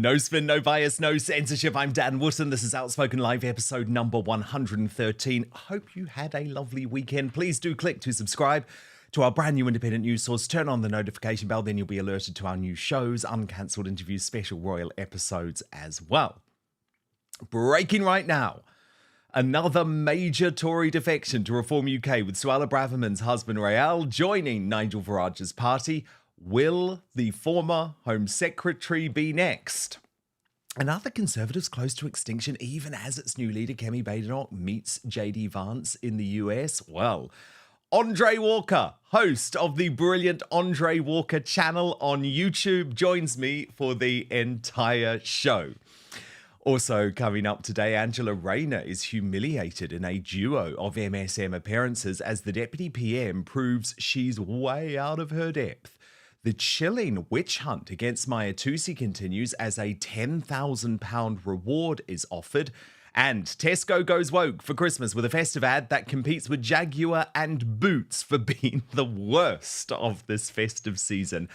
No spin, no bias, no censorship. I'm Dan Wootton. This is Outspoken Live episode number 113. Hope you had a lovely weekend. Please do click to subscribe to our brand new independent news source. Turn on the notification bell, then you'll be alerted to our new shows, uncancelled interviews, special royal episodes as well. Breaking right now. Another major Tory defection to Reform UK, with Suella Braverman's husband Rael joining Nigel Farage's party. Will the former Home Secretary be next? And are the Conservatives close to extinction, even as its new leader, Kemi Badenoch, meets JD Vance in the US? Well, Andre Walker, host of the brilliant Andre Walker channel on YouTube, joins me for the entire show. Also coming up today, Angela Rayner is humiliated in a duo of MSM appearances as the Deputy PM proves she's way out of her depth. The chilling witch hunt against Mahyar Tousi continues as a £10,000 reward is offered. And Tesco goes woke for Christmas with a festive ad that competes with Jaguar and Boots for being the worst of this festive season.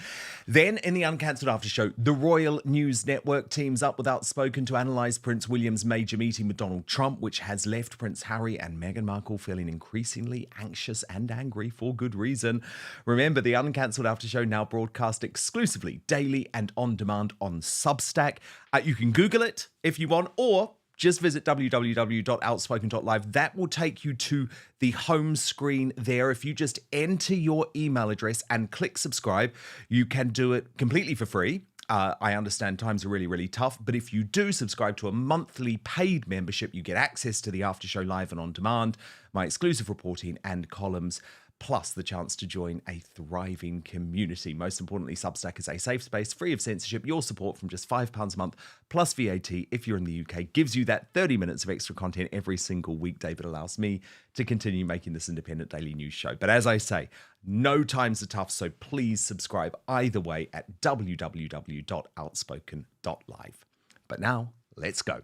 Then, in the uncancelled after show, the Royal News Network teams up with Outspoken to analyse Prince William's major meeting with Donald Trump, which has left Prince Harry and Meghan Markle feeling increasingly anxious and angry for good reason. Remember, the uncancelled after show now broadcast exclusively, daily and on demand on Substack. You can Google it if you want, or just visit www.outspoken.live. That will take you to the home screen there. If you just enter your email address and click subscribe, you can do it completely for free. I understand times are really, really tough, but if you do subscribe to a monthly paid membership, you get access to the after show live and on demand, my exclusive reporting and columns, plus the chance to join a thriving community. Most importantly, Substack is a safe space, free of censorship. Your support from just £5 a month, plus VAT if you're in the UK, gives you that 30 minutes of extra content every single weekday that allows me to continue making this independent daily news show. But as I say, no times are tough, so please subscribe either way at www.outspoken.live. But now, let's go.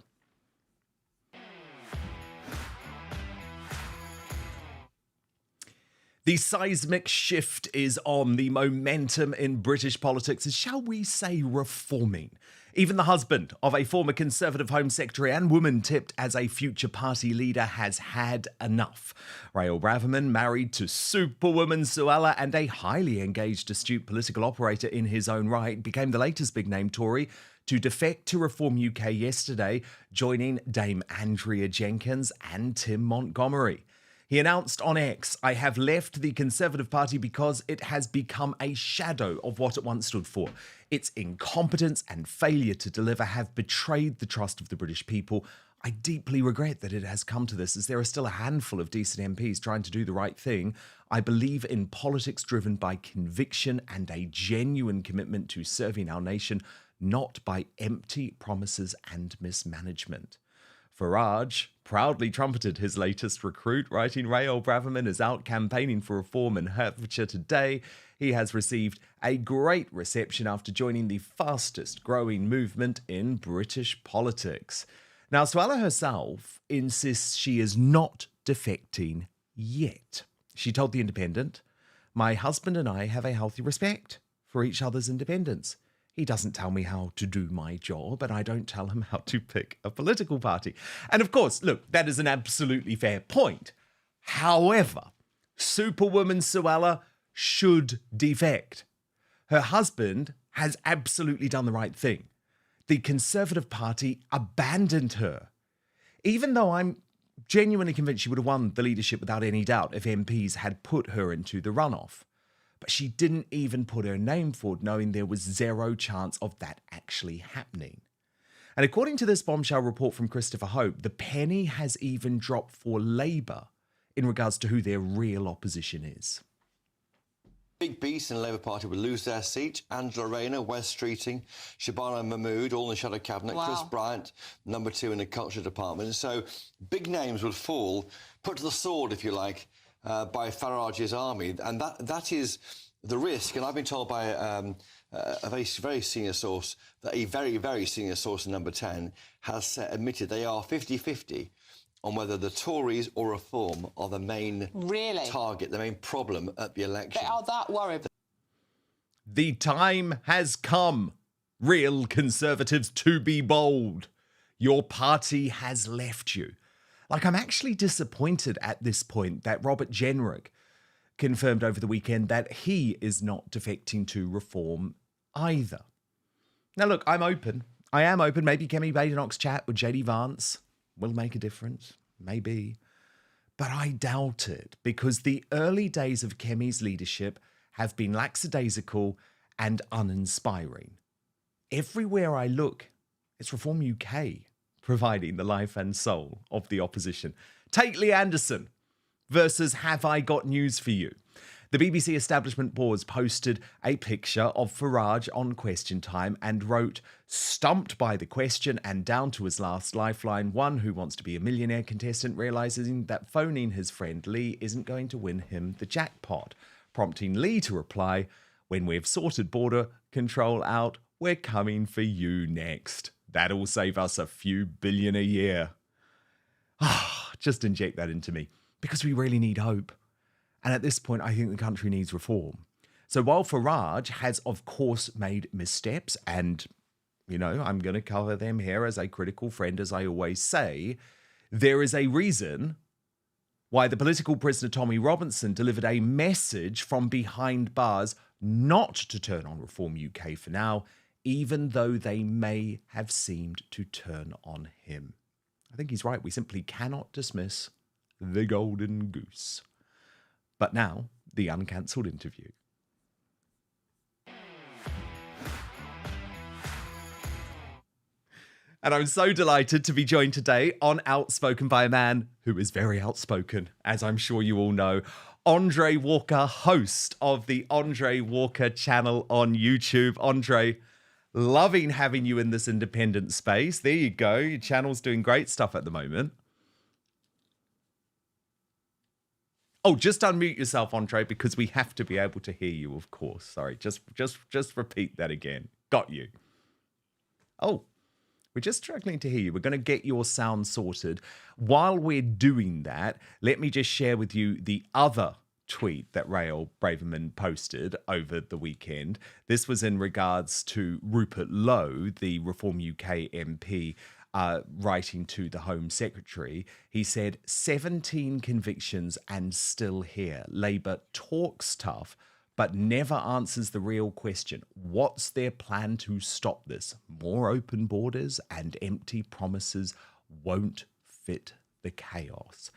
The seismic shift is on. The momentum in British politics is, shall we say, reforming. Even the husband of a former Conservative Home Secretary and woman tipped as a future party leader has had enough. Rael Braverman, married to Superwoman Suella and a highly engaged, astute political operator in his own right, became the latest big-name Tory to defect to Reform UK yesterday, joining Dame Andrea Jenkins and Tim Montgomery. He announced on X, "I have left the Conservative Party because it has become a shadow of what it once stood for. Its incompetence and failure to deliver have betrayed the trust of the British people. I deeply regret that it has come to this, as there are still a handful of decent MPs trying to do the right thing. I believe in politics driven by conviction and a genuine commitment to serving our nation, not by empty promises and mismanagement." Farage proudly trumpeted his latest recruit, writing, "Rael Braverman is out campaigning for reform in Hertfordshire today. He has received a great reception after joining the fastest growing movement in British politics." Now, Suella herself insists she is not defecting yet. She told The Independent, "My husband and I have a healthy respect for each other's independence. He doesn't tell me how to do my job, and I don't tell him how to pick a political party." And of course, look, that is an absolutely fair point. However, Superwoman Suella should defect. Her husband has absolutely done the right thing. The Conservative Party abandoned her. Even though I'm genuinely convinced she would have won the leadership without any doubt if MPs had put her into the runoff. But she didn't even put her name forward, knowing there was zero chance of that actually happening. And according to this bombshell report from Christopher Hope, the penny has even dropped for Labour in regards to who their real opposition is. Big beasts in the Labour Party will lose their seat. Angela Rayner, Wes Streeting, Shabana Mahmood, all in the shadow cabinet. Wow. Chris Bryant, number 2 in the culture department. And so big names would fall, put to the sword, if you like, by Farage's army, and that is the risk. And I've been told by a very, very senior source that a very, very senior source in number 10 has admitted they are 50-50 on whether the Tories or Reform are the main target, the main problem at the election. They are that worried. The time has come Real Conservatives, to be bold. Your party has left you. Like, I'm actually disappointed at this point that Robert Jenrick confirmed over the weekend that he is not defecting to Reform either. Now, look, I'm open. I am open. Maybe Kemi Badenoch's chat with JD Vance will make a difference. Maybe. But I doubt it, because the early days of Kemi's leadership have been lackadaisical and uninspiring. Everywhere I look, it's Reform UK providing the life and soul of the opposition. Take Lee Anderson versus Have I Got News for You? The BBC Establishment Boards posted a picture of Farage on Question Time and wrote, "Stumped by the question and down to his last lifeline, one who wants to be a millionaire contestant realising that phoning his friend Lee isn't going to win him the jackpot," prompting Lee to reply, "When we've sorted border control out, we're coming for you next. That'll save us a few billion a year." Just inject that into me, because we really need hope. And at this point, I think the country needs reform. So while Farage has, of course, made missteps, and, you know, I'm going to cover them here as a critical friend, as I always say, there is a reason why the political prisoner Tommy Robinson delivered a message from behind bars not to turn on Reform UK for now, even though they may have seemed to turn on him. I think he's right. We simply cannot dismiss the golden goose. But now, the uncancelled interview. And I'm so delighted to be joined today on Outspoken by a man who is very outspoken, as I'm sure you all know. Andre Walker, host of the Andre Walker channel on YouTube. Andre, loving having you in this independent space. There you go. Your channel's doing great stuff at the moment. Oh, just unmute yourself, Andre, because we have to be able to hear you, of course. Sorry, just repeat that again. Got you. Oh, we're just struggling to hear you. We're going to get your sound sorted. While we're doing that, let me just share with you the other tweet that Rael Braverman posted over the weekend. This was in regards to Rupert Lowe, the Reform UK MP, writing to the Home Secretary. He said, 17 convictions and still here. Labour talks tough, but never answers the real question. What's their plan to stop this? More open borders and empty promises won't fit the chaos.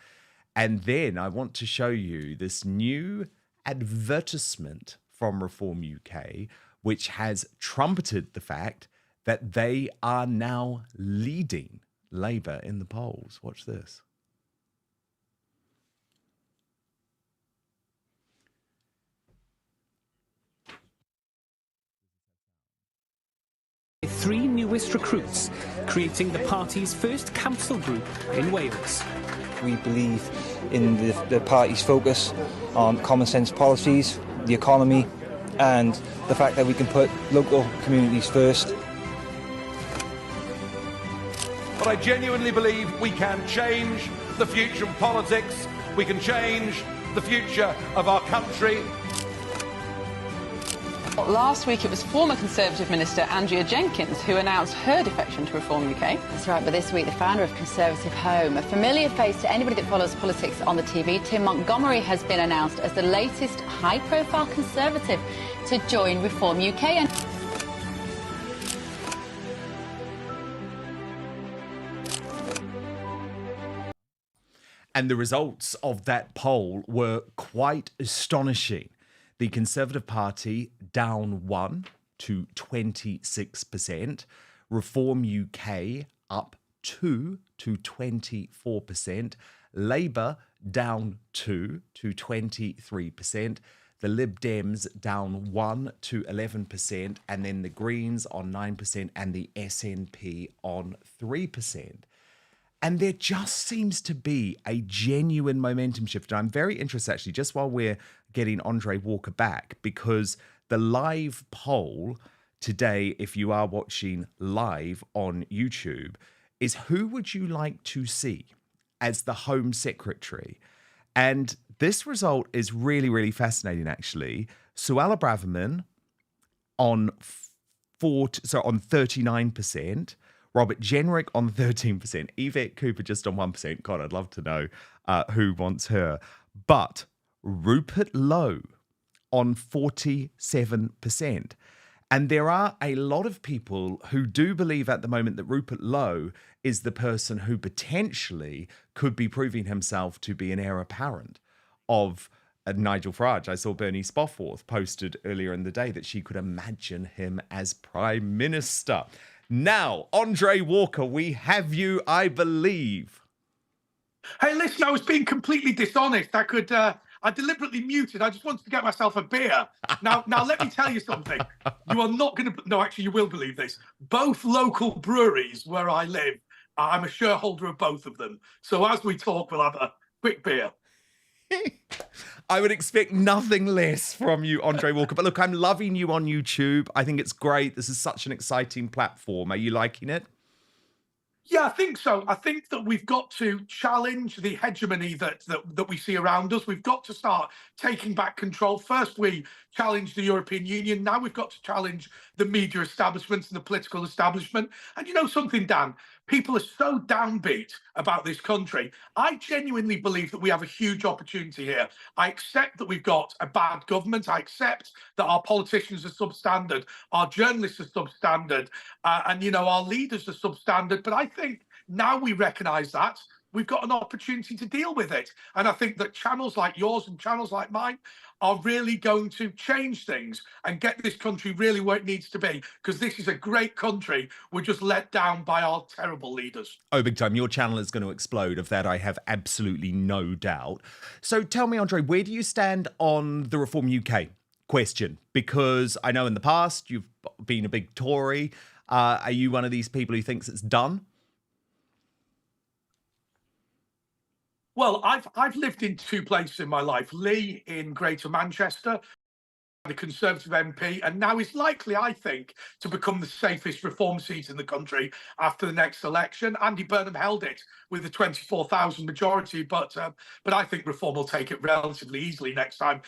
And then I want to show you this new advertisement from Reform UK, which has trumpeted the fact that they are now leading Labour in the polls. Watch this. Three newest recruits, creating the party's first council group in Wales. We believe in the party's focus on common sense policies, the economy, and the fact that we can put local communities first. But I genuinely believe we can change the future of politics. We can change the future of our country. Last week it was former Conservative Minister Andrea Jenkins who announced her defection to Reform UK. That's right, but this week the founder of Conservative Home, a familiar face to anybody that follows politics on the TV, Tim Montgomery, has been announced as the latest high-profile Conservative to join Reform UK. And the results of that poll were quite astonishing. The Conservative Party down 1 to 26%. Reform UK up 2 to 24%. Labour down 2 to 23%. The Lib Dems down 1 to 11%. And then the Greens on 9% and the SNP on 3%. And there just seems to be a genuine momentum shift. And I'm very interested, actually, just while we're getting Andre Walker back, because the live poll today, if you are watching live on YouTube, is who would you like to see as the Home Secretary? And this result is really, really fascinating, actually. Suella Braverman on on 39%. Robert Jenrick on 13%. Yvette Cooper just on 1%. God, I'd love to know who wants her. But Rupert Lowe on 47%. And there are a lot of people who do believe at the moment that Rupert Lowe is the person who potentially could be proving himself to be an heir apparent of Nigel Farage. I saw Bernie Spoffworth posted earlier in the day that she could imagine him as Prime Minister. Now, Andre Walker, we have you, I believe. Hey, listen, I was being completely dishonest. I deliberately muted. I just wanted to get myself a beer. Now, let me tell you something. You are not going to... No, actually, you will believe this. Both local breweries where I live, I'm a shareholder of both of them. So as we talk, we'll have a quick beer. I would expect nothing less from you, Andre Walker. But look, I'm loving you on YouTube. I think it's great. This is such an exciting platform. Are you liking it? Yeah, I think so. I think that we've got to challenge the hegemony that we see around us. We've got to start taking back control. First, we challenged the European Union. Now we've got to challenge the media establishment and the political establishment. And you know something, Dan? People are so downbeat about this country. I genuinely believe that we have a huge opportunity here. I accept that we've got a bad government. I accept that our politicians are substandard, our journalists are substandard, and, you know, our leaders are substandard. But I think now we recognise that, we've got an opportunity to deal with it. And I think that channels like yours and channels like mine are really going to change things and get this country really where it needs to be, because this is a great country. We're just let down by our terrible leaders. Oh, big time. Your channel is going to explode. Of that, I have absolutely no doubt. So tell me, Andre, where do you stand on the Reform UK question? Because I know in the past you've been a big Tory. Are you one of these people who thinks it's done? Well, I've lived in two places in my life. Lee in Greater Manchester, the Conservative MP, and now is likely, I think, to become the safest Reform seat in the country after the next election. Andy Burnham held it with a 24,000 majority, but I think Reform will take it relatively easily next time.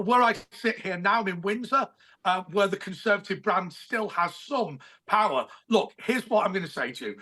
Where I sit here now, I'm in Windsor, where the Conservative brand still has some power. Look, here's what I'm going to say to you.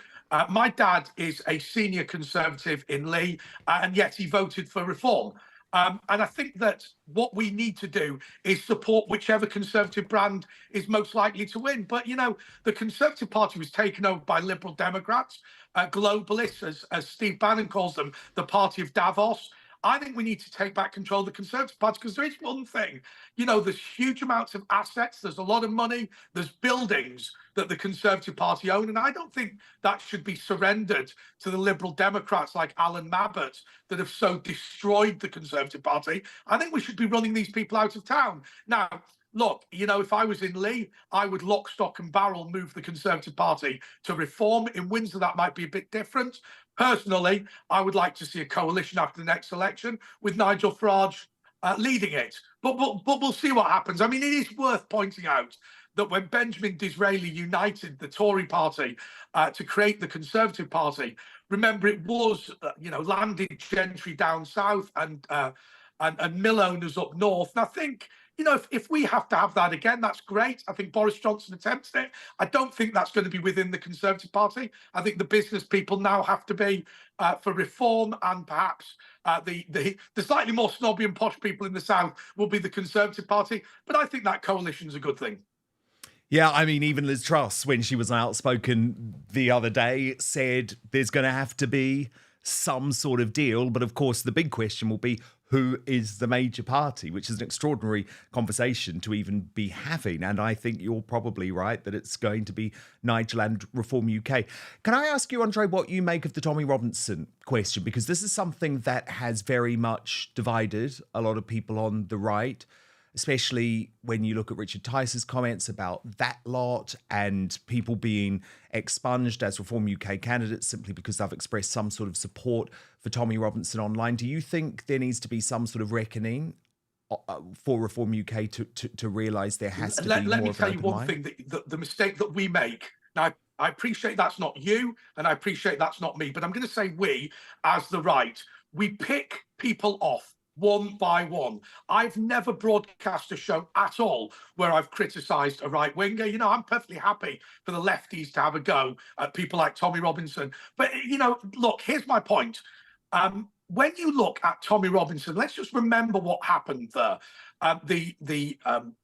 My dad is a senior Conservative in Lee, and yet he voted for Reform. And I think that what we need to do is support whichever Conservative brand is most likely to win. But, you know, the Conservative Party was taken over by Liberal Democrats, globalists, as Steve Bannon calls them, the party of Davos. I think we need to take back control of the Conservative Party, because there is one thing, you know, there's huge amounts of assets, there's a lot of money, there's buildings that the Conservative Party own, and I don't think that should be surrendered to the Liberal Democrats like Alan Mabbott that have so destroyed the Conservative Party. I think we should be running these people out of town. Now, look, you know, if I was in Lee, I would lock, stock and barrel move the Conservative Party to Reform. In Windsor, that might be a bit different. Personally, I would like to see a coalition after the next election with Nigel Farage leading it. But we'll see what happens. I mean, it is worth pointing out that when Benjamin Disraeli united the Tory party to create the Conservative Party, remember it was, you know, landed gentry down south and mill owners up north. And I think, you know, if we have to have that again, that's great. I think Boris Johnson attempted it. I don't think that's going to be within the Conservative Party. I think the business people now have to be for Reform, and perhaps the slightly more snobby and posh people in the South will be the Conservative Party. But I think that coalition is a good thing. Yeah, I mean, even Liz Truss, when she was outspoken the other day, said there's going to have to be some sort of deal. But of course, the big question will be, who is the major party, which is an extraordinary conversation to even be having. And I think you're probably right that it's going to be Nigel and Reform UK. Can I ask you, Andre, what you make of the Tommy Robinson question? Because this is something that has very much divided a lot of people on the right, especially when you look at Richard Tice's comments about that lot and people being expunged as Reform UK candidates simply because they've expressed some sort of support for Tommy Robinson online. Do you think there needs to be some sort of reckoning for Reform UK to realise there has to be more of an open mind? Let me tell you one thing, the mistake that we make. Now, I appreciate that's not you, and I appreciate that's not me, but I'm going to say we, as the right, we pick people off one by one. I've never broadcast a show at all where I've criticised a right winger. You know, I'm perfectly happy for the lefties to have a go at people like Tommy Robinson. But, you know, look, here's my point. When you look at Tommy Robinson, let's just remember what happened there. The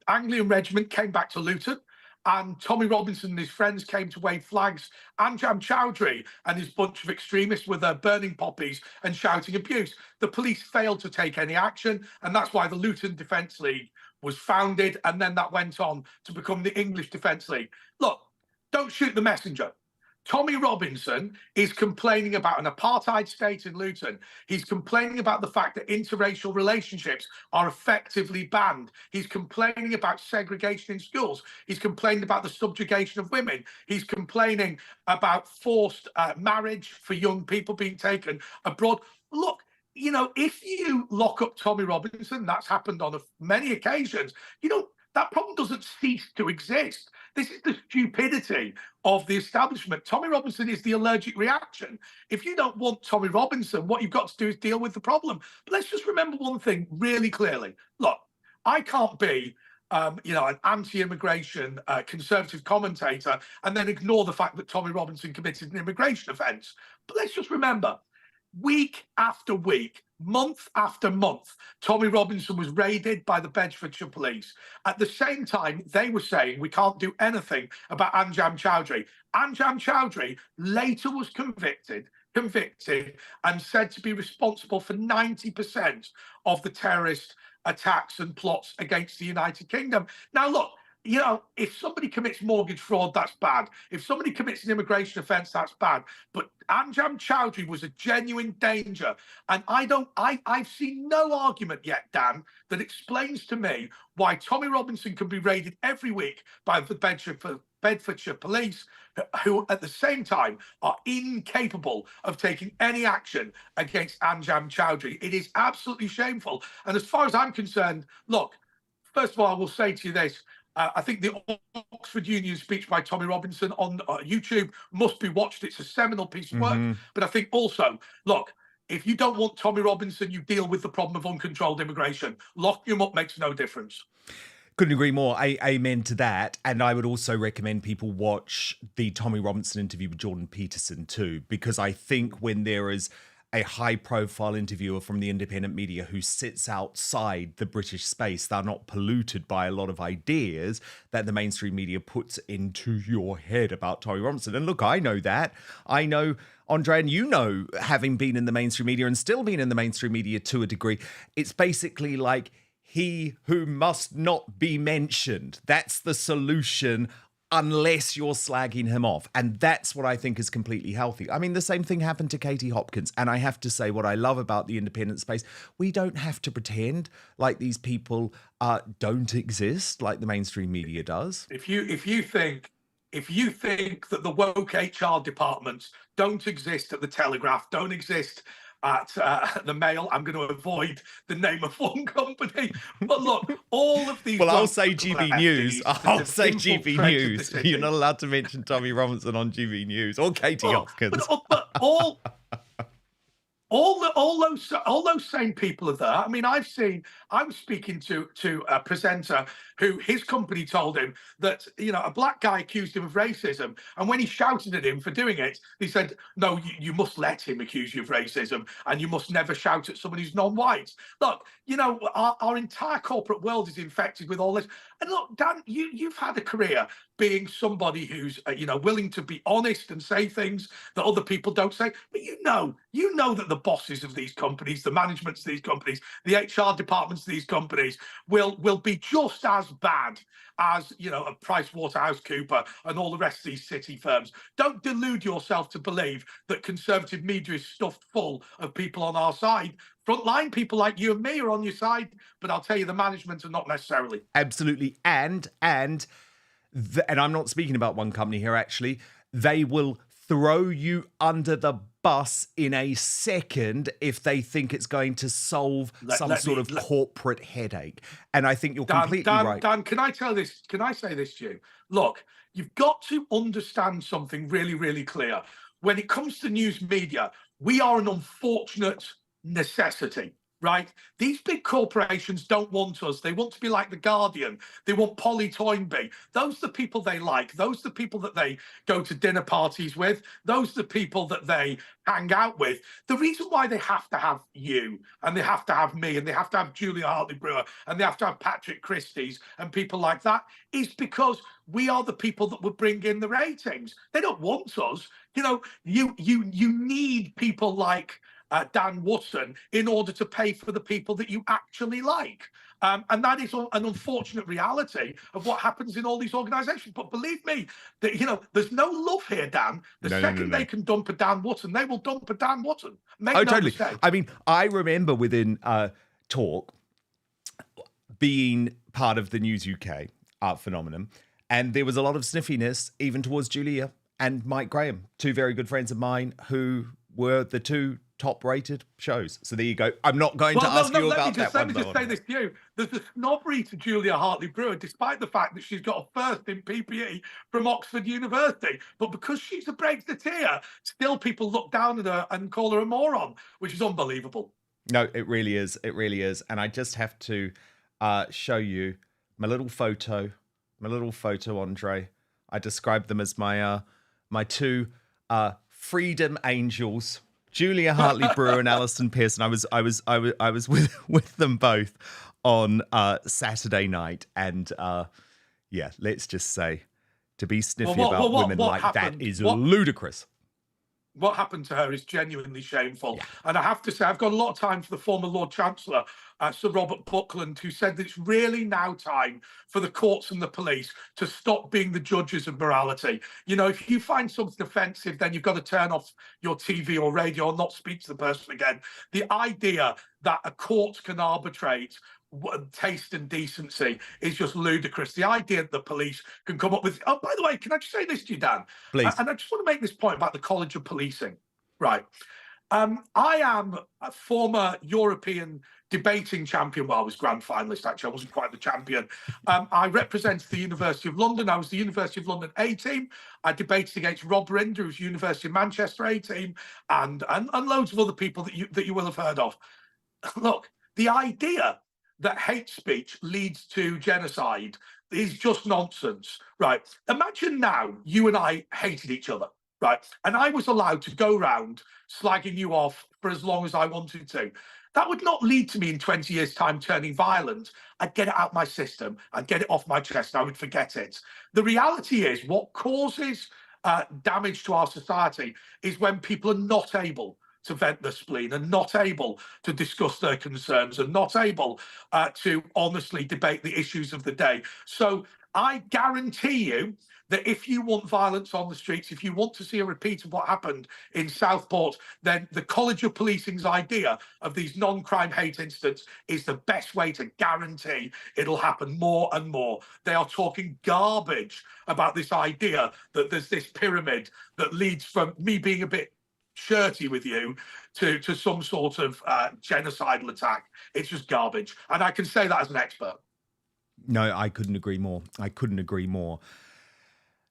Anglian regiment came back to Luton, and Tommy Robinson and his friends came to wave flags. Anjam Chowdhury and his bunch of extremists were there burning poppies and shouting abuse. The police failed to take any action, and that's why the Luton Defence League was founded, and then that went on to become the English Defence League. Look, don't shoot the messenger. Tommy Robinson is complaining about an apartheid state in Luton. He's complaining about the fact that interracial relationships are effectively banned. He's complaining about segregation in schools. He's complaining about the subjugation of women. He's complaining about forced marriage for young people being taken abroad. Look, you know, if you lock up Tommy Robinson, that's happened on many occasions, you know, that problem doesn't cease to exist. This is the stupidity of the establishment. Tommy Robinson is the allergic reaction. If you don't want Tommy Robinson, what you've got to do is deal with the problem. But let's just remember one thing really clearly. Look, I can't be you know, an anti-immigration conservative commentator and then ignore the fact that Tommy Robinson committed an immigration offence. But let's just remember, week after week, month after month, Tommy Robinson was raided by the Bedfordshire police. At the same time, they were saying we can't do anything about Anjam Chowdhury. Anjam Chowdhury later was convicted and said to be responsible for 90% of the terrorist attacks and plots against the United Kingdom. Now, look, you know, if somebody commits mortgage fraud, that's bad. If somebody commits an immigration offence, that's bad. But Anjam Chowdhury was a genuine danger. And I've seen no argument yet, Dan, that explains to me why Tommy Robinson can be raided every week by the Bedfordshire police, who at the same time are incapable of taking any action against Anjam Chowdhury. It is absolutely shameful. And as far as I'm concerned, look, first of all, I will say to you this. I think the Oxford Union speech by Tommy Robinson on YouTube must be watched. It's a seminal piece of work. But I think also, look, if you don't want Tommy Robinson, you deal with the problem of uncontrolled immigration. Locking him up makes no difference. Couldn't agree more. Amen to that. And I would also recommend people watch the Tommy Robinson interview with Jordan Peterson too, because I think when there is a high-profile interviewer from the independent media who sits outside the British space, they're not polluted by a lot of ideas that the mainstream media puts into your head about Tory Robinson. And look, I know that. I know, Andre, and you know, having been in the mainstream media and still being in the mainstream media to a degree, it's basically like he who must not be mentioned. That's the solution, unless you're slagging him off. And that's what I think is completely healthy. I mean, the same thing happened to Katie Hopkins. And I have to say, what I love about the independent space, we don't have to pretend like these people don't exist like the mainstream media does. If you think that the woke HR departments don't exist at the Telegraph, don't exist at the Mail, I'm going to avoid the name of one company. But look, all of these... Well, I'll say GB News. I'll say GB News. You're not allowed to mention Tommy Robinson on GB News or Katie Hopkins. But all those same people are there. I mean, I was speaking to a presenter who his company told him that, you know, a black guy accused him of racism. And when he shouted at him for doing it, he said, no, you must let him accuse you of racism and you must never shout at someone who's non-white. Look, you know, our entire corporate world is infected with all this. And look, Dan, you've had a career being somebody who's, you know, willing to be honest and say things that other people don't say. But you know that the bosses of these companies, the managements of these companies, the HR departments of these companies will be just as bad as, you know, a PricewaterhouseCoopers and all the rest of these city firms. Don't delude yourself to believe that conservative media is stuffed full of people on our side. Frontline people like you and me are on your side, but I'll tell you, the management are not necessarily. Absolutely. And I'm not speaking about one company here, actually. They will throw you under the bus in a second if they think it's going to solve some sort of corporate headache. And I think you're completely right. Dan, can I say this to you? Look, you've got to understand something really, really clear. When it comes to news media, we are an unfortunate necessity. right? These big corporations don't want us. They want to be like The Guardian. They want Polly Toynbee. Those are the people they like. Those are the people that they go to dinner parties with. Those are the people that they hang out with. The reason why they have to have you, and they have to have me, and they have to have Julia Hartley-Brewer, and they have to have Patrick Christie's and people like that, is because we are the people that would bring in the ratings. They don't want us. You know, you need people like Dan Wootton in order to pay for the people that you actually like. And that is an unfortunate reality of what happens in all these organisations. But believe me, that, you know, there's no love here, Dan. The second they can dump a Dan Wootton, they will dump a Dan Wootton. Make no totally. mistake. I mean, I remember within Talk being part of the News UK phenomenon, and there was a lot of sniffiness even towards Julia and Mike Graham, two very good friends of mine who were the two top-rated shows. So there you go. I'm not going to ask you about that one. Let me just say this to you. There's a snobbery to Julia Hartley-Brewer, despite the fact that she's got a first in PPE from Oxford University. But because she's a Brexiteer, still people look down at her and call her a moron, which is unbelievable. No, it really is. It really is. And I just have to show you my little photo, Andre. I described them as my my two freedom angels, Julia Hartley-Brewer and Alison Pearson. I was with them both on Saturday night, and yeah, let's just say to be sniffy about women like happened? that is ludicrous. What happened to her is genuinely shameful. Yeah. And I have to say, I've got a lot of time for the former Lord Chancellor, Sir Robert Buckland, who said that it's really now time for the courts and the police to stop being the judges of morality. You know, if you find something offensive, then you've got to turn off your TV or radio or not speak to the person again. The idea that a court can arbitrate taste and decency is just ludicrous. The idea that the police can come up with... Oh, by the way, can I just say this to you, Dan? Please. And I just want to make this point about the College of Policing. Right. I am a former European debating champion. Well, I was grand finalist, actually. I wasn't quite the champion. I represented the University of London. I was the University of London A team. I debated against Rob Rinder, who's University of Manchester A team, and loads of other people that you will have heard of. Look, the idea that hate speech leads to genocide is just nonsense, right? Imagine now you and I hated each other, right? And I was allowed to go round slagging you off for as long as I wanted to. That would not lead to me in 20 years' time turning violent. I'd get it out my system, I'd get it off my chest, and I would forget it. The reality is what causes damage to our society is when people are not able to vent their spleen and not able to discuss their concerns and not able to honestly debate the issues of the day. So I guarantee you that if you want violence on the streets, if you want to see a repeat of what happened in Southport, then the College of Policing's idea of these non-crime hate incidents is the best way to guarantee it'll happen more and more. They are talking garbage about this idea that there's this pyramid that leads from me being a bit shirty with you to some sort of genocidal attack. It's just garbage. And I can say that as an expert. No, I couldn't agree more.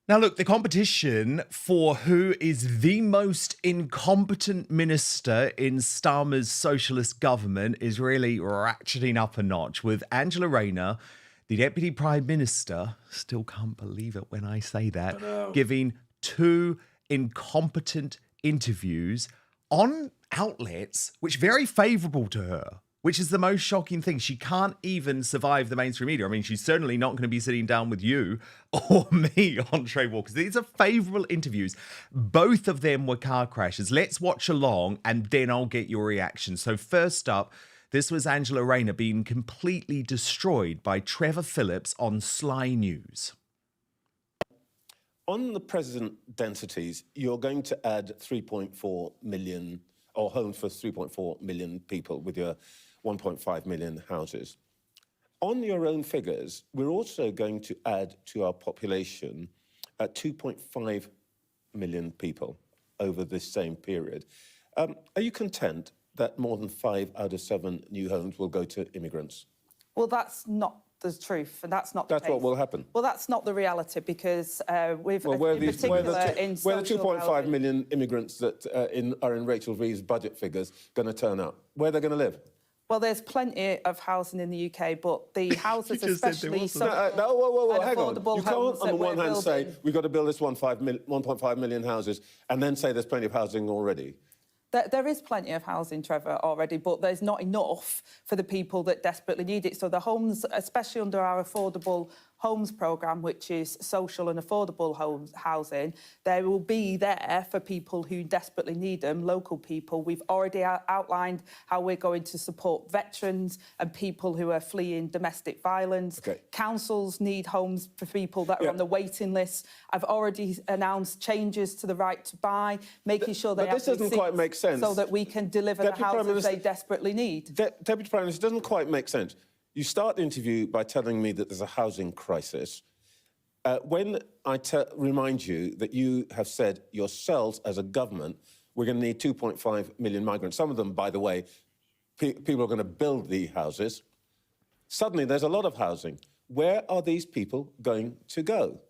Now, look, the competition for who is the most incompetent minister in Starmer's socialist government is really ratcheting up a notch, with Angela Rayner, the Deputy Prime Minister, still can't believe it when I say that, giving two incompetent interviews on outlets which are very favourable to her, which is the most shocking thing. She can't even survive the mainstream media. I mean, she's certainly not going to be sitting down with you or me on Trade Walkers. These are favourable interviews. Both of them were car crashes. Let's watch along and then I'll get your reaction. So first up, this was Angela Rayner being completely destroyed by Trevor Phillips on Sly News. On the present densities, you're going to add 3.4 million, or homes for 3.4 million people with your 1.5 million houses. On your own figures, we're also going to add to our population 2.5 million people over this same period. Are you content that more than 5 out of 7 new homes will go to immigrants? Well, that's not the truth, and that's not the case. That's what will happen. Well, that's not the reality, because we've, where in the particular, in 2.5 million immigrants that are in Rachel Reeves' budget figures going to turn up? Where are they going to live? Well, there's plenty of housing in the UK, but the houses, especially whoa, hang on. affordable You can't, homes on that the one we're hand, say building. we've got to build this 1.5 million houses, and then say there's plenty of housing already. There is plenty of housing, Trevor, already, but there's not enough for the people that desperately need it. So the homes, especially under our affordable homes programme, which is social and affordable housing, they will be there for people who desperately need them, local people. We've already outlined how we're going to support veterans and people who are fleeing domestic violence. Okay. Councils need homes for people that are on the waiting list. I've already announced changes to the right to buy, making sure they but this doesn't quite make sense. so that we can deliver the houses they desperately need. Deputy Prime Minister, doesn't quite make sense. You start the interview by telling me that there's a housing crisis. When I remind you that you have said yourselves as a government, we're going to need 2.5 million migrants. Some of them, by the way, people are going to build the houses. Suddenly, there's a lot of housing. Where are these people going to go?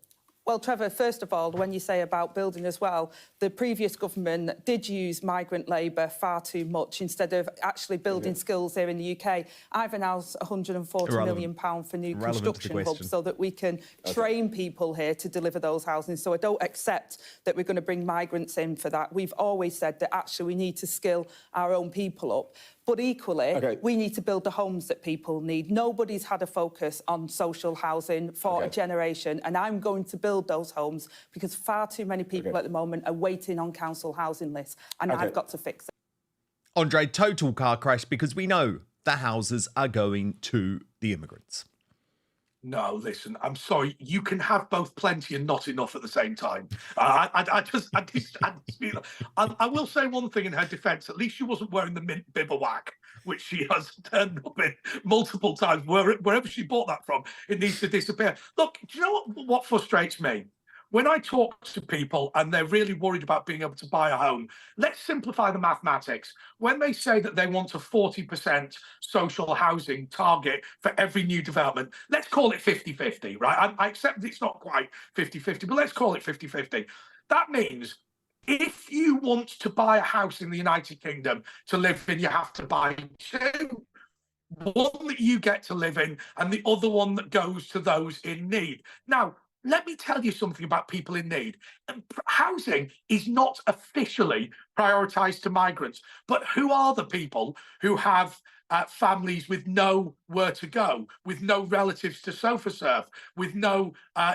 Well, Trevor, first of all, when you say about building as well, the previous government did use migrant labour far too much instead of actually building skills here in the UK. I've announced £140 million for new construction hubs so that we can train people here to deliver those housing. So I don't accept that we're going to bring migrants in for that. We've always said that actually we need to skill our own people up. But equally, we need to build the homes that people need. Nobody's had a focus on social housing for a generation, and I'm going to build those homes because far too many people at the moment are waiting on council housing lists, and I've got to fix it. Andre, total car crash because we know the houses are going to the immigrants. No, listen, I'm sorry. You can have both plenty and not enough at the same time. I will say one thing in her defence. At least she wasn't wearing the mint bivouac, which she has turned up in multiple times. Wherever she bought that from, it needs to disappear. Look, do you know what frustrates me? When I talk to people and they're really worried about being able to buy a home, let's simplify the mathematics. When they say that they want a 40% social housing target for every new development, let's call it 50-50, right? I accept it's not quite 50-50, but let's call it 50-50. That means if you want to buy a house in the United Kingdom to live in, you have to buy two. One that you get to live in and the other one that goes to those in need. Now, let me tell you something about people in need. Housing is not officially prioritised to migrants, but who are the people who have families with nowhere to go, with no relatives to sofa surf, with no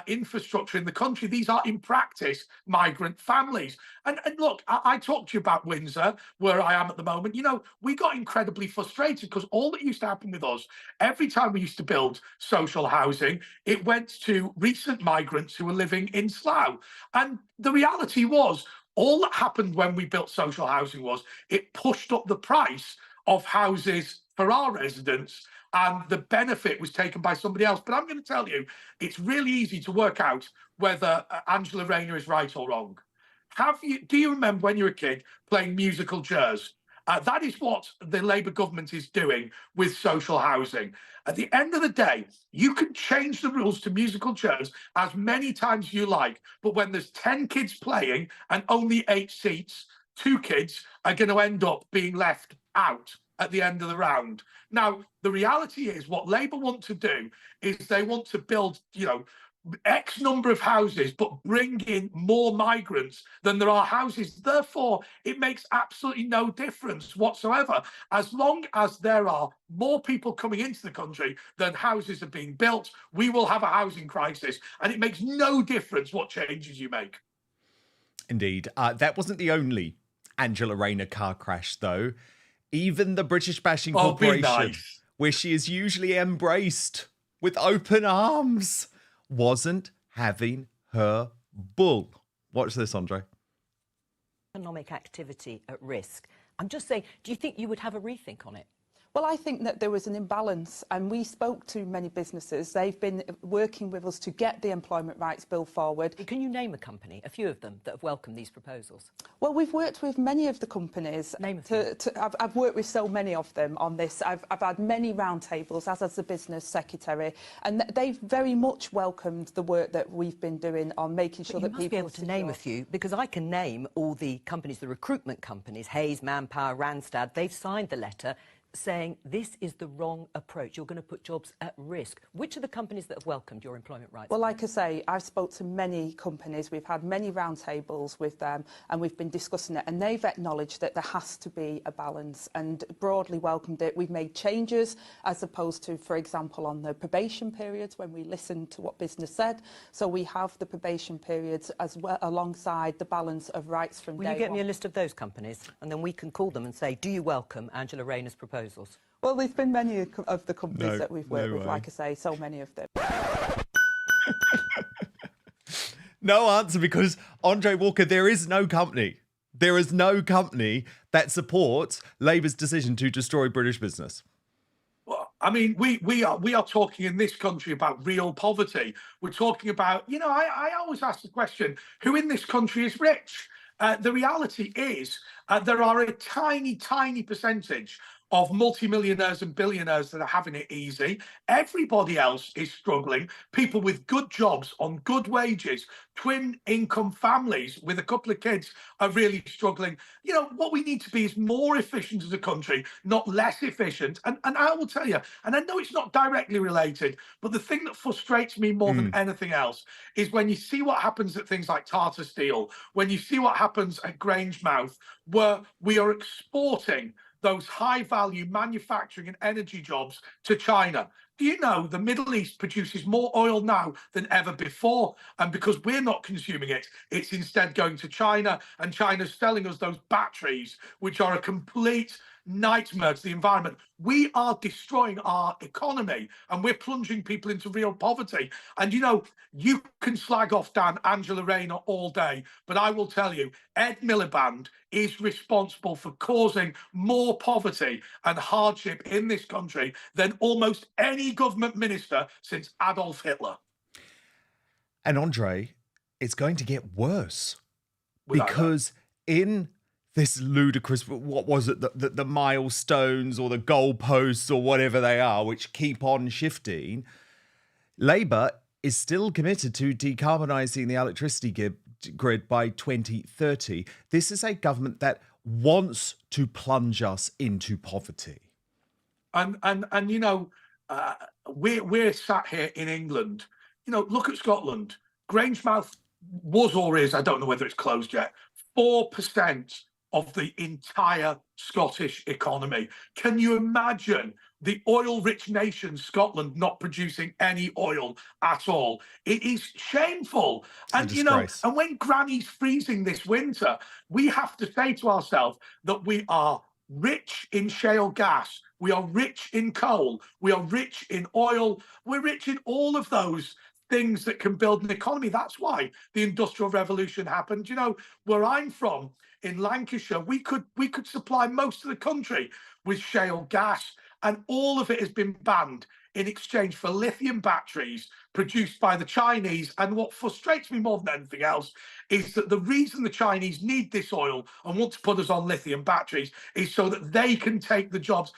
infrastructure in the country? These are, in practice, migrant families. And look, I talked to you about Windsor, where I am at the moment. You know, we got incredibly frustrated because all that used to happen with us, every time we used to build social housing, it went to recent migrants who were living in Slough. And the reality was, all that happened when we built social housing was it pushed up the price of houses for our residents, and the benefit was taken by somebody else. But I'm going to tell you, it's really easy to work out whether Angela Rayner is right or wrong. Do you remember when you were a kid playing musical chairs? That is what the Labour government is doing with social housing. At the end of the day, you can change the rules to musical chairs as many times as you like, but when there's 10 kids playing and only 8 seats, 2 kids are going to end up being left out at the end of the round. Now, the reality is what Labour want to do is they want to build, you know, X number of houses, but bring in more migrants than there are houses. Therefore, it makes absolutely no difference whatsoever. As long as there are more people coming into the country than houses are being built, we will have a housing crisis. And it makes no difference what changes you make. Indeed. That wasn't the only Angela Rayner car crash, though. Even the British Bashing Corporation, where she is usually embraced with open arms, wasn't having her bull. Watch this, Andre. Economic activity at risk. I'm just saying, do you think you would have a rethink on it? Well, I think that there was an imbalance, and we spoke to many businesses. They've been working with us to get the Employment Rights Bill forward. Can you name a company, a few of them, that have welcomed these proposals? Well, we've worked with many of the companies. Name a few. I've worked with so many of them on this. I've had many roundtables, as has the business secretary, and they've very much welcomed the work that we've been doing on making sure that people... You must be able to name a few, because I can name all the companies, the recruitment companies, Hayes, Manpower, Randstad. They've signed the letter saying this is the wrong approach. You're going to put jobs at risk. Which are the companies that have welcomed your employment rights? Well, like I say, I've spoke to many companies. We've had many roundtables with them and we've been discussing it, and they've acknowledged that there has to be a balance and broadly welcomed it. We've made changes as opposed to, for example, on the probation periods when we listened to what business said. So we have the probation periods as well alongside the balance of rights from day one. Will you get me a list of those companies and then we can call them and say, do you welcome Angela Rayner's proposals? Well, there's been many of the companies that we've worked with, way. like I say, so many of them. No answer, because Andre Walker, there is no company. There is no company that supports Labour's decision to destroy British business. Well, I mean, we are talking in this country about real poverty. We're talking about, I always ask the question, who in this country is rich? The reality is there are a tiny, tiny percentage of multimillionaires and billionaires that are having it easy. Everybody else is struggling. People with good jobs on good wages, twin income families with a couple of kids are really struggling. What we need to be is more efficient as a country, not less efficient. And I will tell you, and I know it's not directly related, but the thing that frustrates me more than anything else is when you see what happens at things like Tata Steel, when you see what happens at Grangemouth, where we are exporting those high-value manufacturing and energy jobs to China. Do you know the Middle East produces more oil now than ever before? And because we're not consuming it, it's instead going to China, and China's selling us those batteries, which are a complete nightmare to the environment. We are destroying our economy and we're plunging people into real poverty. And you can slag off down Angela Rayner all day, but I will tell you, Ed Miliband is responsible for causing more poverty and hardship in this country than almost any government minister since Adolf Hitler. And Andre, it's going to get worse. Without because in this ludicrous, what was it, the milestones or the goalposts or whatever they are, which keep on shifting, Labour is still committed to decarbonising the electricity grid by 2030. This is a government that wants to plunge us into poverty. And we're sat here in England. Look at Scotland. Grangemouth was or is, I don't know whether it's closed yet, 4% of the entire Scottish economy. Can you imagine the oil-rich nation, Scotland, not producing any oil at all? It is shameful. And, and when Granny's freezing this winter, we have to say to ourselves that we are rich in shale gas, we are rich in coal, we are rich in oil, we're rich in all of those things that can build an economy. That's why the Industrial Revolution happened. Where I'm from, in Lancashire, we could supply most of the country with shale gas, and all of it has been banned in exchange for lithium batteries produced by the Chinese. And what frustrates me more than anything else is that the reason the Chinese need this oil and want to put us on lithium batteries is so that they can take the jobs.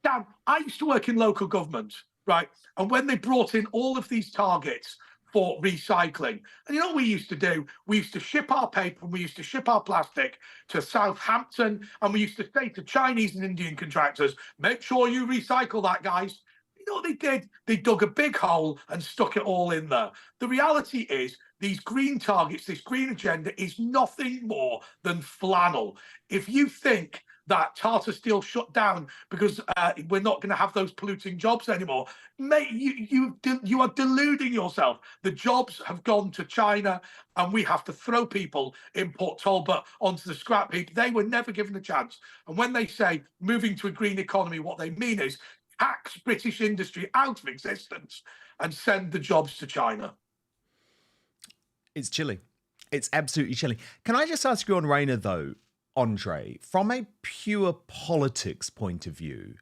Dan, I used to work in local government, right? And when they brought in all of these targets for recycling, and what we used to do? We used to ship our paper and we used to ship our plastic to Southampton, and we used to say to Chinese and Indian contractors, make sure you recycle that, guys. You know what they did? They dug a big hole and stuck it all in there. The reality is these green targets, this green agenda is nothing more than flannel. If you think that Tata Steel shut down because we're not going to have those polluting jobs anymore, mate, you are deluding yourself. The jobs have gone to China, and we have to throw people in Port Talbot onto the scrap heap. They were never given a chance. And when they say moving to a green economy, what they mean is tax British industry out of existence and send the jobs to China. It's chilling. It's absolutely chilling. Can I just ask you on Rayner, though, Andre, from a pure politics point of view,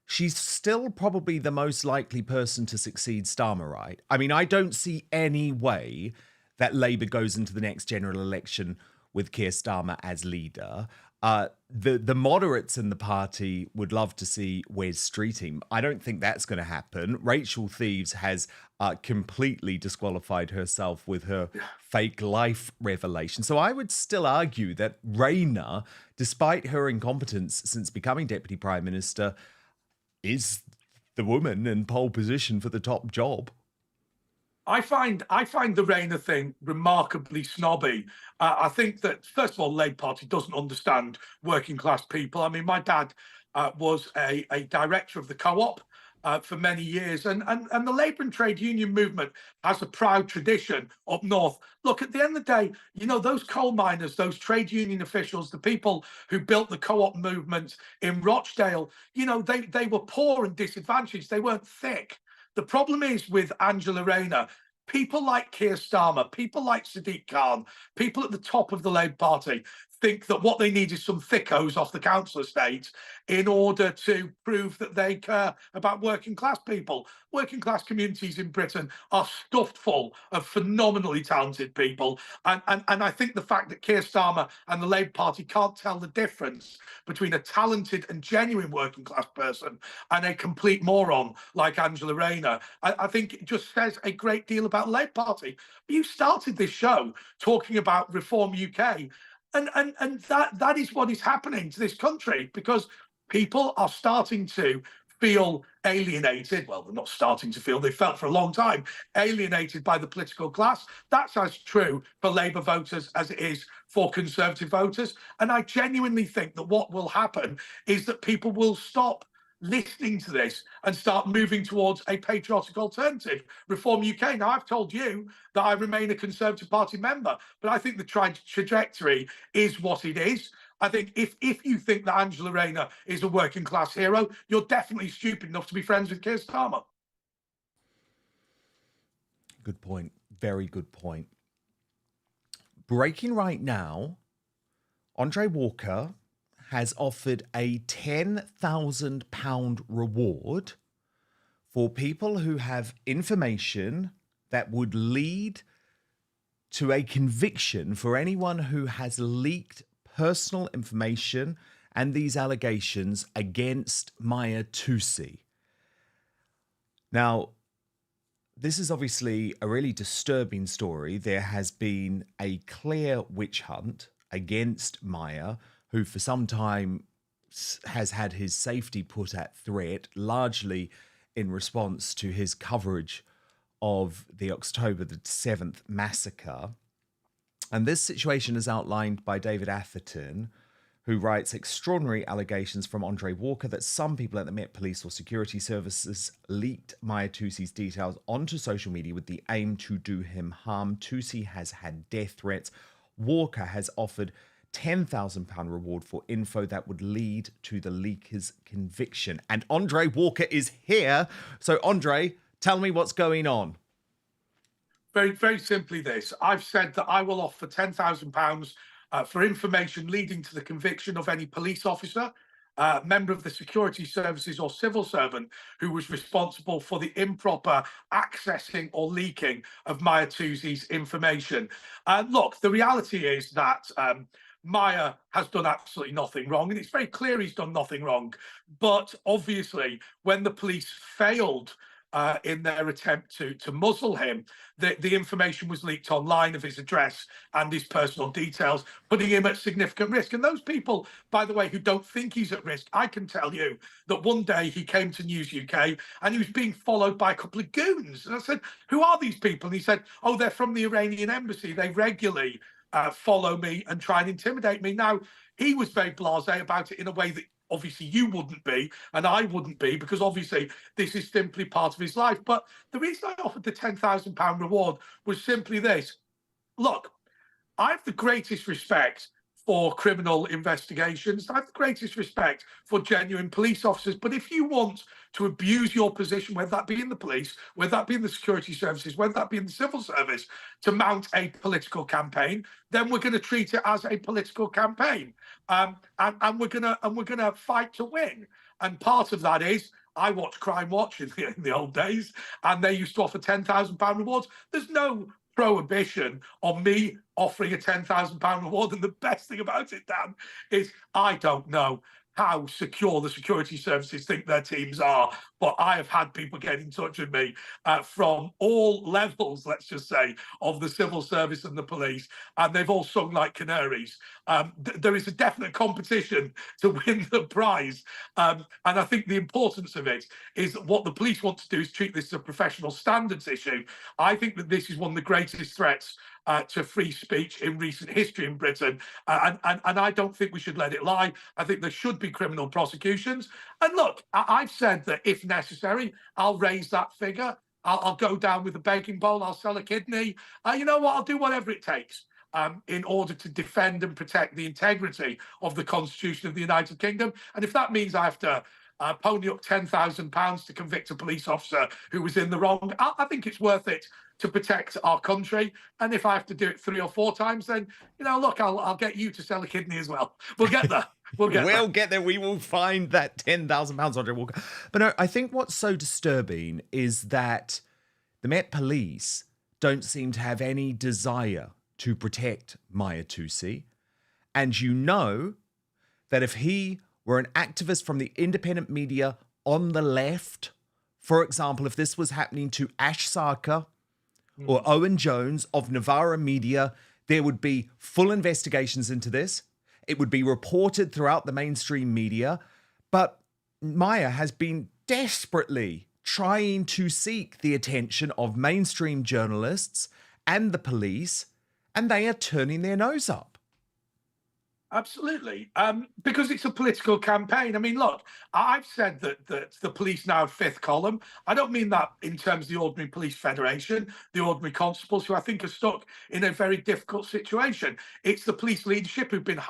she's still probably the most likely person to succeed Starmer, right? I mean, I don't see any way that Labour goes into the next general election with Keir Starmer as leader. The moderates in the party would love to see Wes Streeting. I don't think that's going to happen. Rachel Thieves has completely disqualified herself with her fake life revelation. So I would still argue that Rayner, despite her incompetence since becoming Deputy Prime Minister, is the woman in pole position for the top job. I find the Rayner thing remarkably snobby. I think that, first of all, the Labour Party doesn't understand working class people. I mean, my dad was a director of the Co-op for many years, and the Labour and trade union movement has a proud tradition up north. Look, at the end of the day, you know, those coal miners, those trade union officials, the people who built the Co-op movement in Rochdale, you know, they were poor and disadvantaged. They weren't thick. The problem is with Angela Rayner, people like Keir Starmer, people like Sadiq Khan, people at the top of the Labour Party think that what they need is some thickos off the council estate in order to prove that they care about working class people. Working class communities in Britain are stuffed full of phenomenally talented people. And I think the fact that Keir Starmer and the Labour Party can't tell the difference between a talented and genuine working class person and a complete moron like Angela Rayner, I think it just says a great deal about the Labour Party. You started this show talking about Reform UK. And that is what is happening to this country, because people are starting to feel alienated. Well, they're not starting to feel, they felt for a long time, alienated by the political class. That's as true for Labour voters as it is for Conservative voters. And I genuinely think that what will happen is that people will stop listening to this and start moving towards a patriotic alternative. Reform UK. Now, I've told you that I remain a Conservative Party member, but I think the trajectory is what it is. I think if you think that Angela Rayner is a working class hero, you're definitely stupid enough to be friends with Keir Starmer. Good point. Very good point. Breaking right now, Andre Walker has offered a £10,000 reward for people who have information that would lead to a conviction for anyone who has leaked personal information and these allegations against Mahyar Tousi. Now, this is obviously a really disturbing story. There has been a clear witch hunt against Mahyar, who for some time has had his safety put at threat, largely in response to his coverage of the October the 7th massacre. And this situation is outlined by David Atherton, who writes extraordinary allegations from Andre Walker that some people at the Met Police or security services leaked Mahyar Tousi's details onto social media with the aim to do him harm. Tousi has had death threats. Walker has offered £10,000 reward for info that would lead to the leaker's conviction. And Andre Walker is here. So, Andre, tell me what's going on. Very, very simply this. I've said that I will offer £10,000 for information leading to the conviction of any police officer, member of the security services or civil servant who was responsible for the improper accessing or leaking of Mahyar Tousi's information. Look, the reality is that Mahyar has done absolutely nothing wrong, and it's very clear he's done nothing wrong. But obviously, when the police failed in their attempt to muzzle him, the information was leaked online of his address and his personal details, putting him at significant risk. And those people, by the way, who don't think he's at risk, I can tell you that one day he came to News UK and he was being followed by a couple of goons. And I said, who are these people? And he said, oh, they're from the Iranian embassy. They regularly follow me and try and intimidate me. Now, he was very blasé about it in a way that obviously you wouldn't be, and I wouldn't be, because obviously this is simply part of his life. But the reason I offered the £10,000 reward was simply this. Look, I have the greatest respect for criminal investigations. I have the greatest respect for genuine police officers. But if you want to abuse your position, whether that be in the police, whether that be in the security services, whether that be in the civil service, to mount a political campaign, then we're going to treat it as a political campaign, and we're going to fight to win. And part of that is, I watched Crime Watch in the old days, and they used to offer £10,000 rewards. There's no prohibition on me offering a £10,000 reward. And the best thing about it, Dan, is I don't know how secure the security services think their teams are, but I have had people get in touch with me from all levels, let's just say, of the civil service and the police, and they've all sung like canaries. There is a definite competition to win the prize, and I think the importance of it is that what the police want to do is treat this as a professional standards issue. I think that this is one of the greatest threats to free speech in recent history in Britain. And I don't think we should let it lie. I think there should be criminal prosecutions. And look, I've said that if necessary, I'll raise that figure. I'll go down with a baking bowl. I'll sell a kidney. You know what? I'll do whatever it takes in order to defend and protect the integrity of the Constitution of the United Kingdom. And if that means I have to pony up £10,000 to convict a police officer who was in the wrong, I think it's worth it to protect our country. And if I have to do it 3 or 4 times, then, you know, look, I'll get you to sell a kidney as well. We'll get there. We'll get there. We will find that £10,000, Andre Walker. But no, I think what's so disturbing is that the Met Police don't seem to have any desire to protect Mahyar Tousi. And you know that if he were an activist from the independent media on the left, for example, if this was happening to Ash Sarkar or Owen Jones of Novara Media, there would be full investigations into this. It would be reported throughout the mainstream media. But Mahyar has been desperately trying to seek the attention of mainstream journalists and the police, and they are turning their nose up. Absolutely, because it's a political campaign. I mean, look, I've said that the police now have 5th column. I don't mean that in terms of the Ordinary Police Federation, the ordinary constables, who I think are stuck in a very difficult situation. It's the police leadership who've been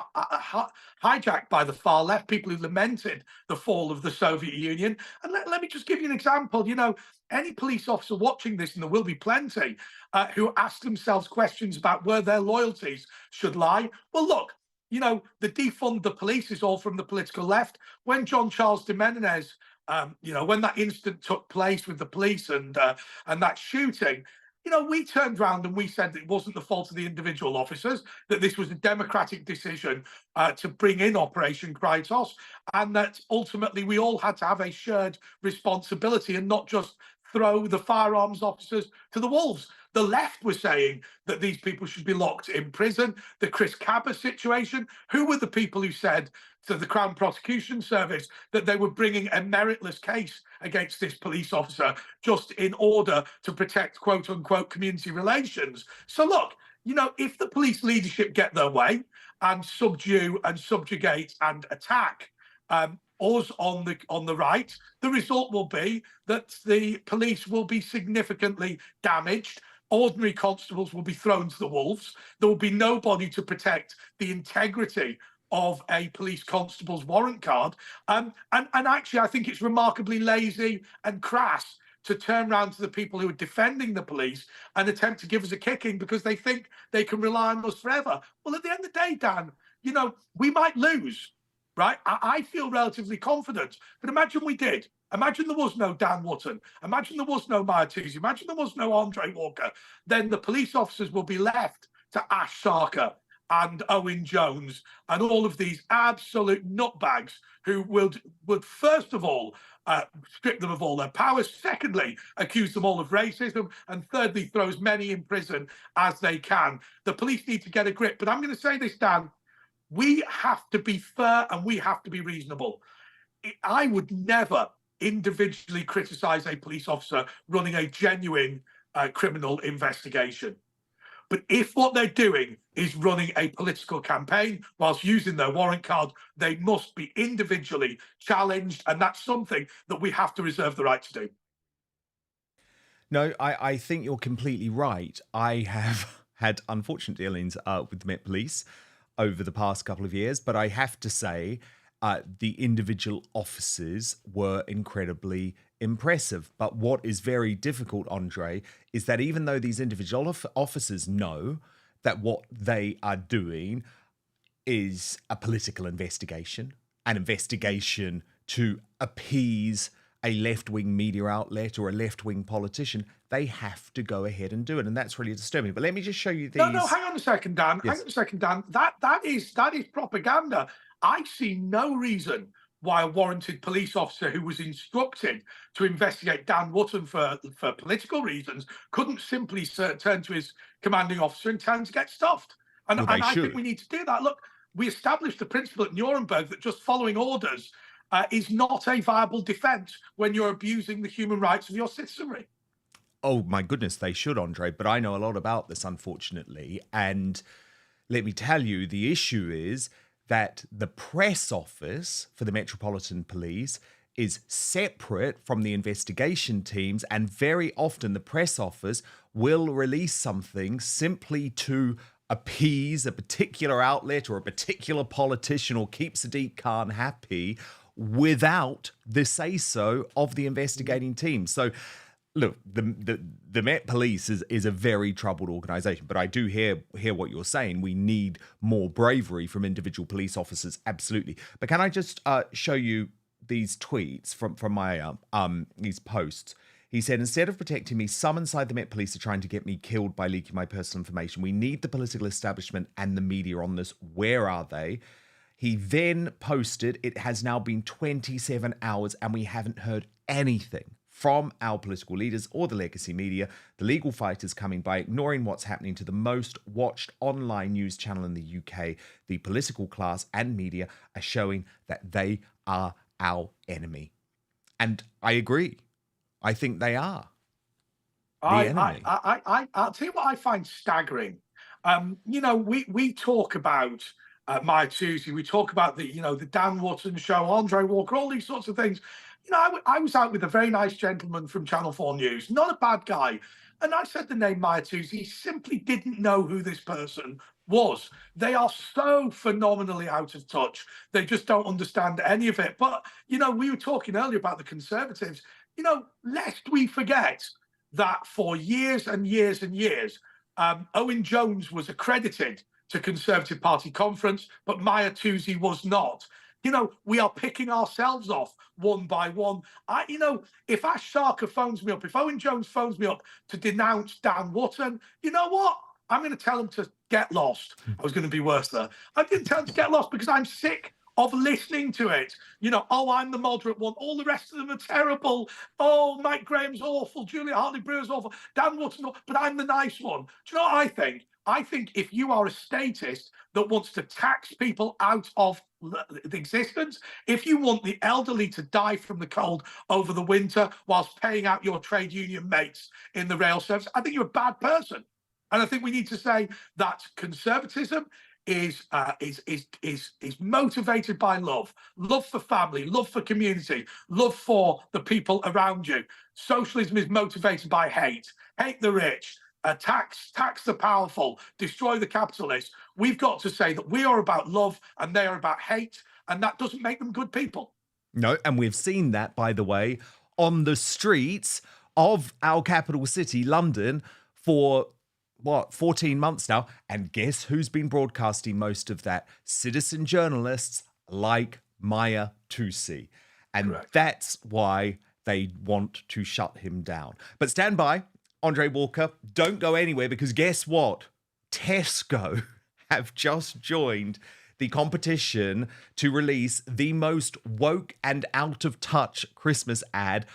hijacked by the far left, people who lamented the fall of the Soviet Union. And let me just give you an example. You know, any police officer watching this, and there will be plenty, who ask themselves questions about where their loyalties should lie. Well, look, you know, the defund the police is all from the political left. When John Charles de Menendez, you know, when that incident took place with the police and that shooting, you know, we turned around and we said that it wasn't the fault of the individual officers, that this was a democratic decision to bring in Operation Krytos, and that ultimately we all had to have a shared responsibility and not just throw the firearms officers to the wolves. The left was saying that these people should be locked in prison. The Chris Cabba situation, who were the people who said to the Crown Prosecution Service that they were bringing a meritless case against this police officer just in order to protect, quote unquote, community relations? So look, you know, if the police leadership get their way and subdue and subjugate and attack us on the right, the result will be that the police will be significantly damaged. Ordinary constables will be thrown to the wolves. There will be nobody to protect the integrity of a police constable's warrant card. And actually, I think it's remarkably lazy and crass to turn around to the people who are defending the police and attempt to give us a kicking because they think they can rely on us forever. Well, at the end of the day, Dan, you know, we might lose, right? I feel relatively confident, but imagine we did. Imagine there was no Dan Wootton. Imagine there was no Mahyar Tousi. Imagine there was no Andre Walker. Then the police officers will be left to Ash Sarkar and Owen Jones and all of these absolute nutbags who would first of all strip them of all their powers, secondly accuse them all of racism, and thirdly throw as many in prison as they can. The police need to get a grip. But I'm going to say this, Dan, we have to be fair and we have to be reasonable. I would never individually criticise a police officer running a genuine criminal investigation. But if what they're doing is running a political campaign whilst using their warrant card, they must be individually challenged, and that's something that we have to reserve the right to do. No, I think you're completely right. I have had unfortunate dealings with the Met Police over the past couple of years, but I have to say the individual officers were incredibly impressive. But what is very difficult, Andre, is that even though these individual officers know that what they are doing is a political investigation, an investigation to appease a left-wing media outlet or a left-wing politician, they have to go ahead and do it. And that's really disturbing. But let me just show you these. No, hang on a second, Dan. Yes. Hang on a second, Dan. That is propaganda. I see no reason why a warranted police officer who was instructed to investigate Dan Wootton for political reasons couldn't simply turn to his commanding officer and tell him to get stuffed. And I think we need to do that. Look, we established the principle at Nuremberg that just following orders is not a viable defence when you're abusing the human rights of your citizenry. Oh, my goodness, they should, Andre. But I know a lot about this, unfortunately. And let me tell you, the issue is that the press office for the Metropolitan Police is separate from the investigation teams. And very often the press office will release something simply to appease a particular outlet or a particular politician or keep Sadiq Khan happy without the say-so of the investigating team. So, look, the Met Police is a very troubled organisation, but I do hear what you're saying. We need more bravery from individual police officers, absolutely. But can I just show you these tweets from my these posts? He said, instead of protecting me, some inside the Met Police are trying to get me killed by leaking my personal information. We need the political establishment and the media on this. Where are they? He then posted, it has now been 27 hours and we haven't heard anything from our political leaders or the legacy media. The legal fight is coming by ignoring what's happening to the most watched online news channel in the UK. The political class and media are showing that they are our enemy. And I agree. I think they are the enemy. I'll tell you what I find staggering. We talk about Mahyar Tousi, we talk about the Dan Wootton show, Andre Walker, all these sorts of things. I was out with a very nice gentleman from Channel 4 News, not a bad guy. And I said the name Mahyar Tousi. He simply didn't know who this person was. They are so phenomenally out of touch. They just don't understand any of it. But, we were talking earlier about the Conservatives. Lest we forget that for years and years and years, Owen Jones was accredited to Conservative Party conference, but Mahyar Tousi was not. We are picking ourselves off one by one. If Ash Sarkar phones me up, if Owen Jones phones me up to denounce Dan Wootton, you know what? I'm going to tell him to get lost. I was going to be worse there. I'm going to tell him to get lost because I'm sick of listening to it. I'm the moderate one. All the rest of them are terrible. Oh, Mike Graham's awful. Julia Hartley-Brewer's awful. Dan Wootton, but I'm the nice one. Do you know what I think? I think if you are a statist that wants to tax people out of the existence, if you want the elderly to die from the cold over the winter whilst paying out your trade union mates in the rail service, I think you're a bad person. And I think we need to say that conservatism is motivated by love for family, love for community, love for the people around you. Socialism is motivated by hate the rich, tax the powerful, destroy the capitalists. We've got to say that we are about love and they are about hate, and that doesn't make them good people. No, and we've seen that, by the way, on the streets of our capital city, London, for 14 months now. And guess who's been broadcasting most of that? Citizen journalists like Mahyar Tousi. And correct. That's why they want to shut him down. But stand by, Andre Walker. Don't go anywhere, because guess what? Tesco have just joined the competition to release the most woke and out of touch Christmas ad.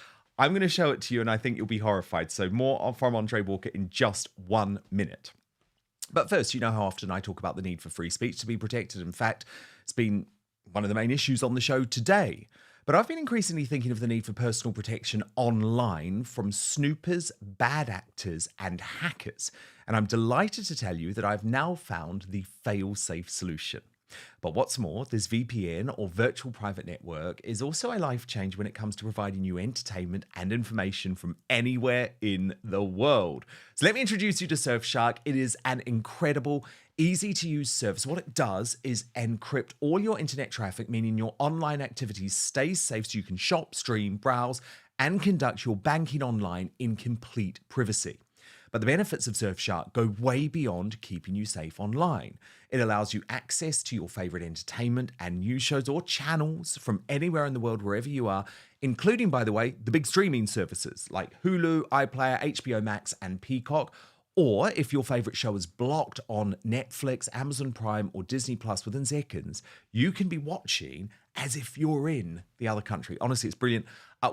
I'm going to show it to you and I think you'll be horrified. So more from Andre Walker in just 1 minute. But first, you know how often I talk about the need for free speech to be protected. In fact, it's been one of the main issues on the show today. But I've been increasingly thinking of the need for personal protection online from snoopers, bad actors, and hackers. And I'm delighted to tell you that I've now found the fail-safe solution. But what's more, this VPN or virtual private network is also a life change when it comes to providing you entertainment and information from anywhere in the world. So let me introduce you to Surfshark. It is an incredible, easy to use service. What it does is encrypt all your internet traffic, meaning your online activities stay safe so you can shop, stream, browse, and conduct your banking online in complete privacy. But the benefits of Surfshark go way beyond keeping you safe online. It allows you access to your favourite entertainment and news shows or channels from anywhere in the world, wherever you are, including, by the way, the big streaming services like Hulu, iPlayer, HBO Max and Peacock. Or if your favourite show is blocked on Netflix, Amazon Prime or Disney Plus within seconds, you can be watching as if you're in the other country. Honestly, it's brilliant.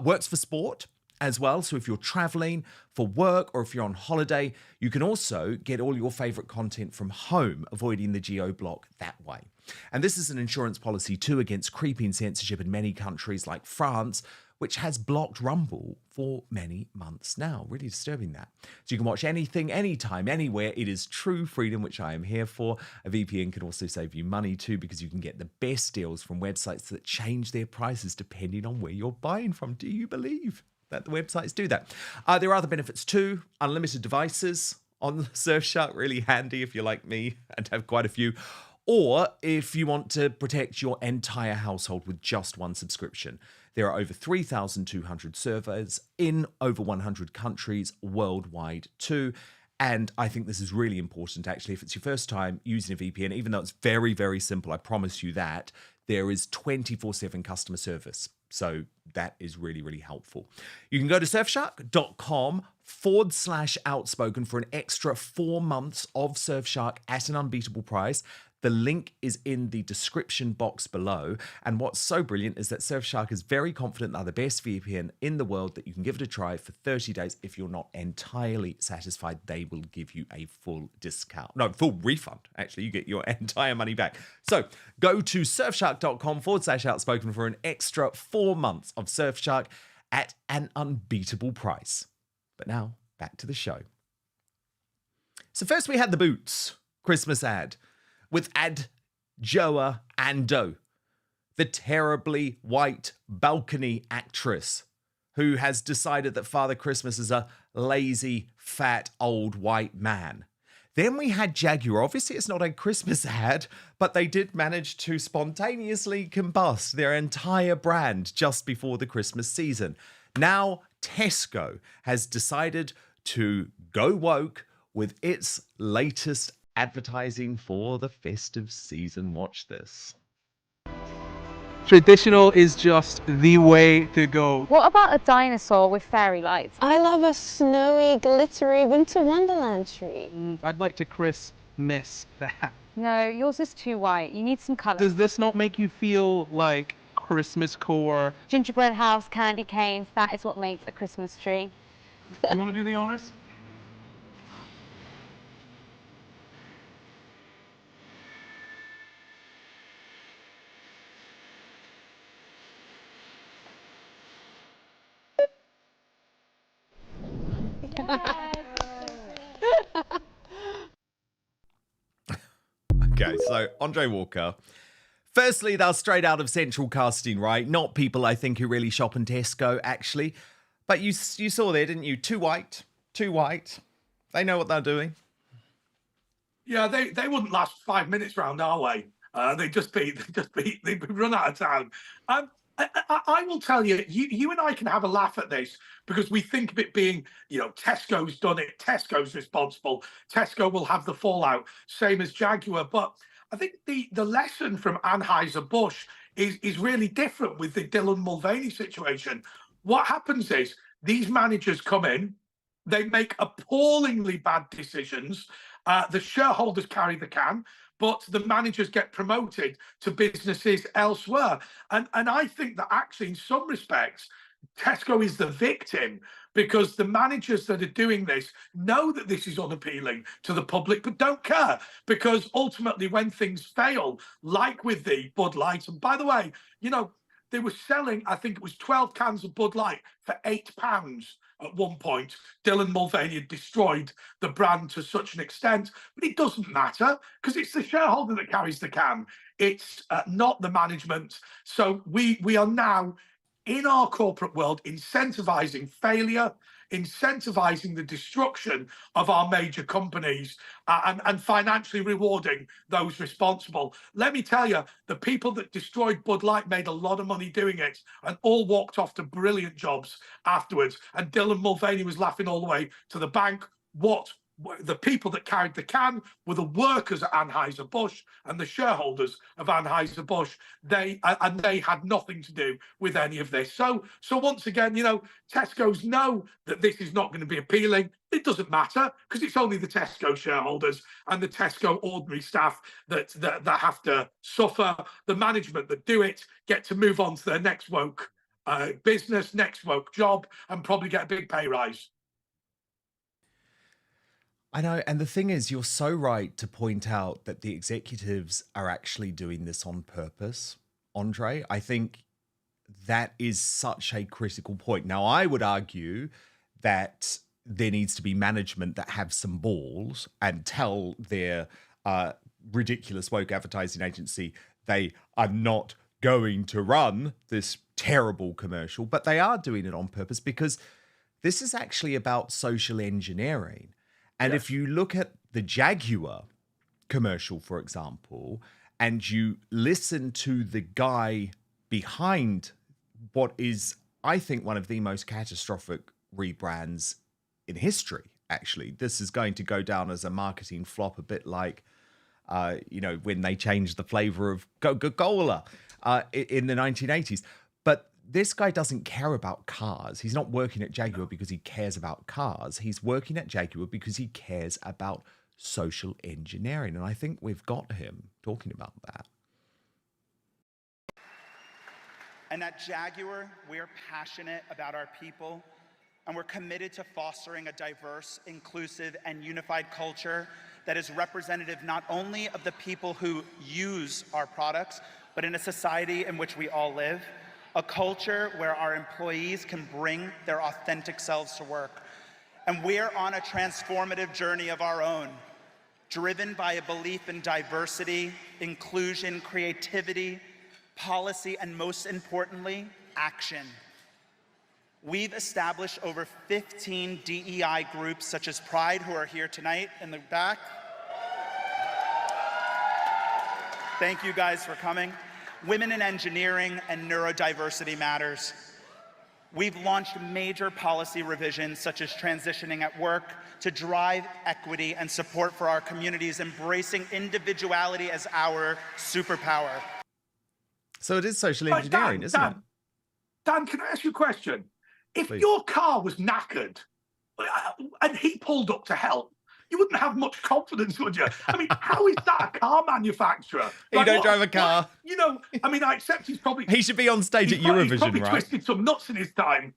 Works for sport as well. So if you're traveling for work or if you're on holiday, you can also get all your favourite content from home, avoiding the geo-block that way. And this is an insurance policy too against creeping censorship in many countries like France, which has blocked Rumble for many months now. Really disturbing that. So you can watch anything, anytime, anywhere. It is true freedom, which I am here for. A VPN can also save you money too, because you can get the best deals from websites that change their prices depending on where you're buying from. Do you believe that the websites do that? There are other benefits too. Unlimited devices on Surfshark, really handy if you're like me and have quite a few. Or if you want to protect your entire household with just one subscription. There are over 3,200 servers in over 100 countries worldwide too. And I think this is really important, actually. If it's your first time using a VPN, even though it's very, very simple, I promise you that, there is 24/7 customer service. So that is really, really helpful. You can go to surfshark.com/outspoken for an extra 4 months of Surfshark at an unbeatable price. The link is in the description box below. And what's so brilliant is that Surfshark is very confident they're the best VPN in the world, that you can give it a try for 30 days. If you're not entirely satisfied, they will give you a full discount. No, full refund. Actually, you get your entire money back. So go to surfshark.com/outspoken for an extra 4 months of Surfshark at an unbeatable price. But now back to the show. So first we had the Boots Christmas ad with Adjoa Andoh, the terribly white balcony actress who has decided that Father Christmas is a lazy, fat, old white man. Then we had Jaguar. Obviously, it's not a Christmas ad, but they did manage to spontaneously combust their entire brand just before the Christmas season. Now, Tesco has decided to go woke with its latest advertising for the festive season. Watch this. Traditional is just the way to go. What about a dinosaur with fairy lights? I love a snowy, glittery winter wonderland tree. I'd like to Christmas that. No, yours is too white. You need some colour. Does this not make you feel like Christmas core? Gingerbread house, candy canes, that is what makes a Christmas tree. You want to do the honors? Okay, so Andre Walker. Firstly, they're straight out of central casting, right? Not people I think who really shop in Tesco, actually. But you saw there, didn't you? Too white. Too white. They know what they're doing. Yeah, they wouldn't last 5 minutes round our way. They'd run out of time. I will tell you, you and I can have a laugh at this because we think of it being, Tesco's done it, Tesco's responsible, Tesco will have the fallout, same as Jaguar. But I think the lesson from Anheuser-Busch is really different with the Dylan Mulvaney situation. What happens is these managers come in, they make appallingly bad decisions, the shareholders carry the can, but the managers get promoted to businesses elsewhere. And I think that actually, in some respects, Tesco is the victim because the managers that are doing this know that this is unappealing to the public, but don't care because ultimately when things fail, like with the Bud Light, and by the way, they were selling, I think it was 12 cans of Bud Light for £8 at one point. Dylan Mulvaney had destroyed the brand to such an extent, but it doesn't matter because it's the shareholder that carries the can. It's not the management. So we are now in our corporate world incentivizing failure, incentivizing the destruction of our major companies and financially rewarding those responsible. Let me tell you, the people that destroyed Bud Light made a lot of money doing it and all walked off to brilliant jobs afterwards. And Dylan Mulvaney was laughing all the way to the bank. the people that carried the can were the workers at Anheuser-Busch and the shareholders of Anheuser-Busch. They had nothing to do with any of this. So once again, Tesco's know that this is not going to be appealing. It doesn't matter because it's only the Tesco shareholders and the Tesco ordinary staff that have to suffer. The management that do it get to move on to their next woke business, next woke job, and probably get a big pay rise. I know, and the thing is, you're so right to point out that the executives are actually doing this on purpose, Andre. I think that is such a critical point. Now, I would argue that there needs to be management that have some balls and tell their ridiculous woke advertising agency they are not going to run this terrible commercial, but they are doing it on purpose because this is actually about social engineering. And if you look at the Jaguar commercial, for example, and you listen to the guy behind what is, I think, one of the most catastrophic rebrands in history, actually. This is going to go down as a marketing flop, a bit like, when they changed the flavor of Coca-Cola in the 1980s. But this guy doesn't care about cars. He's not working at Jaguar because he cares about cars. He's working at Jaguar because he cares about social engineering. And I think we've got him talking about that. And at Jaguar, we're passionate about our people, and we're committed to fostering a diverse, inclusive, and unified culture that is representative not only of the people who use our products, but in a society in which we all live. A culture where our employees can bring their authentic selves to work. And we're on a transformative journey of our own, driven by a belief in diversity, inclusion, creativity, policy, and most importantly, action. We've established over 15 DEI groups, such as Pride, who are here tonight in the back. Thank you guys for coming. Women in Engineering and Neurodiversity Matters. We've launched major policy revisions such as transitioning at work to drive equity and support for our communities, embracing individuality as our superpower. So it is social engineering, isn't it? Dan, can I ask you a question? If your car was knackered and he pulled up to help, you wouldn't have much confidence, would you? I mean, how is that a car manufacturer? You don't drive a car. I accept he's probably... He should be on stage at Eurovision, he's probably right? Twisted some nuts in his time.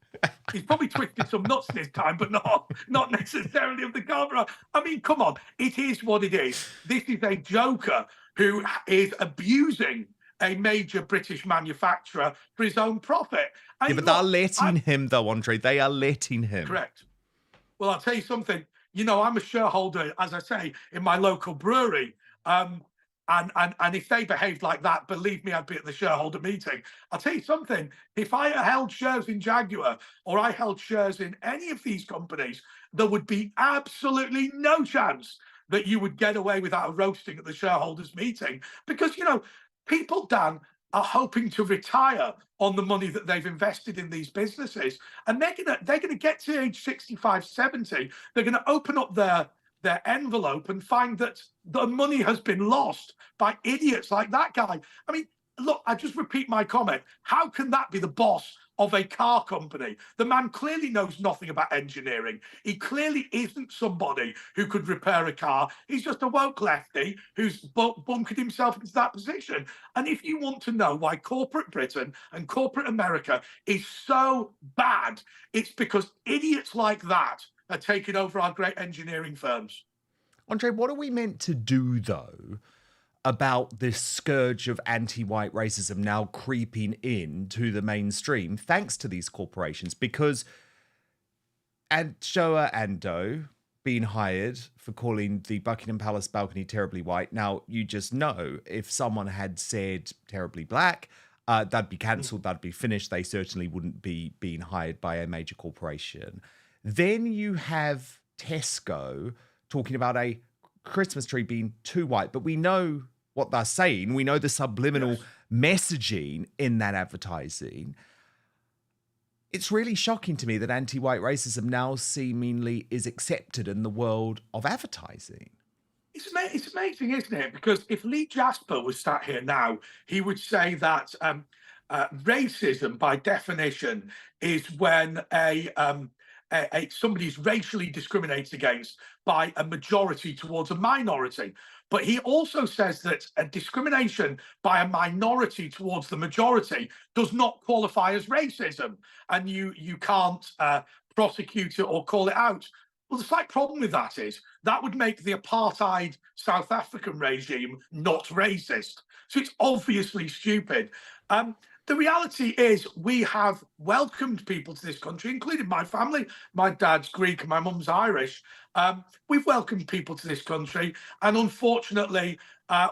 He's probably twisted some nuts in his time, but not necessarily of the car. I mean, come on. It is what it is. This is a joker who is abusing a major British manufacturer for his own profit. Yeah, but they're letting him, though, Andre. They are letting him. Correct. Well, I'll tell you something. I'm a shareholder, as I say, in my local brewery. And if they behaved like that, believe me, I'd be at the shareholder meeting. I'll tell you something. If I held shares in Jaguar or I held shares in any of these companies, there would be absolutely no chance that you would get away without a roasting at the shareholders meeting. Because, people, Dan, are hoping to retire on the money that they've invested in these businesses. And they're gonna get to age 65, 70. They're gonna open up their envelope and find that the money has been lost by idiots like that guy. I mean, look, I just repeat my comment. How can that be the boss of a car company? The man clearly knows nothing about engineering. He clearly isn't somebody who could repair a car. He's just a woke lefty who's bunkered himself into that position. And if you want to know why corporate Britain and corporate America is so bad, it's because idiots like that are taking over our great engineering firms. Andre, what are we meant to do, though, about this scourge of anti-white racism now creeping into the mainstream thanks to these corporations? Because Shoa Ando being hired for calling the Buckingham Palace balcony terribly white. Now, you just know if someone had said terribly black, that'd be cancelled, that'd be finished. They certainly wouldn't be being hired by a major corporation. Then you have Tesco talking about a Christmas tree being too white, but we know what they're saying. We know the subliminal messaging in that advertising. It's really shocking to me that anti-white racism now seemingly is accepted in the world of advertising. It's amazing, isn't it? Because if Lee Jasper was sat here now, he would say that racism, by definition, is when somebody is racially discriminated against by a majority towards a minority. But he also says that a discrimination by a minority towards the majority does not qualify as racism, and you can't prosecute it or call it out. Well, the slight problem with that is that would make the apartheid South African regime not racist. So it's obviously stupid. The reality is we have welcomed people to this country, including my family. My dad's Greek and my mum's Irish. We've welcomed people to this country, and unfortunately,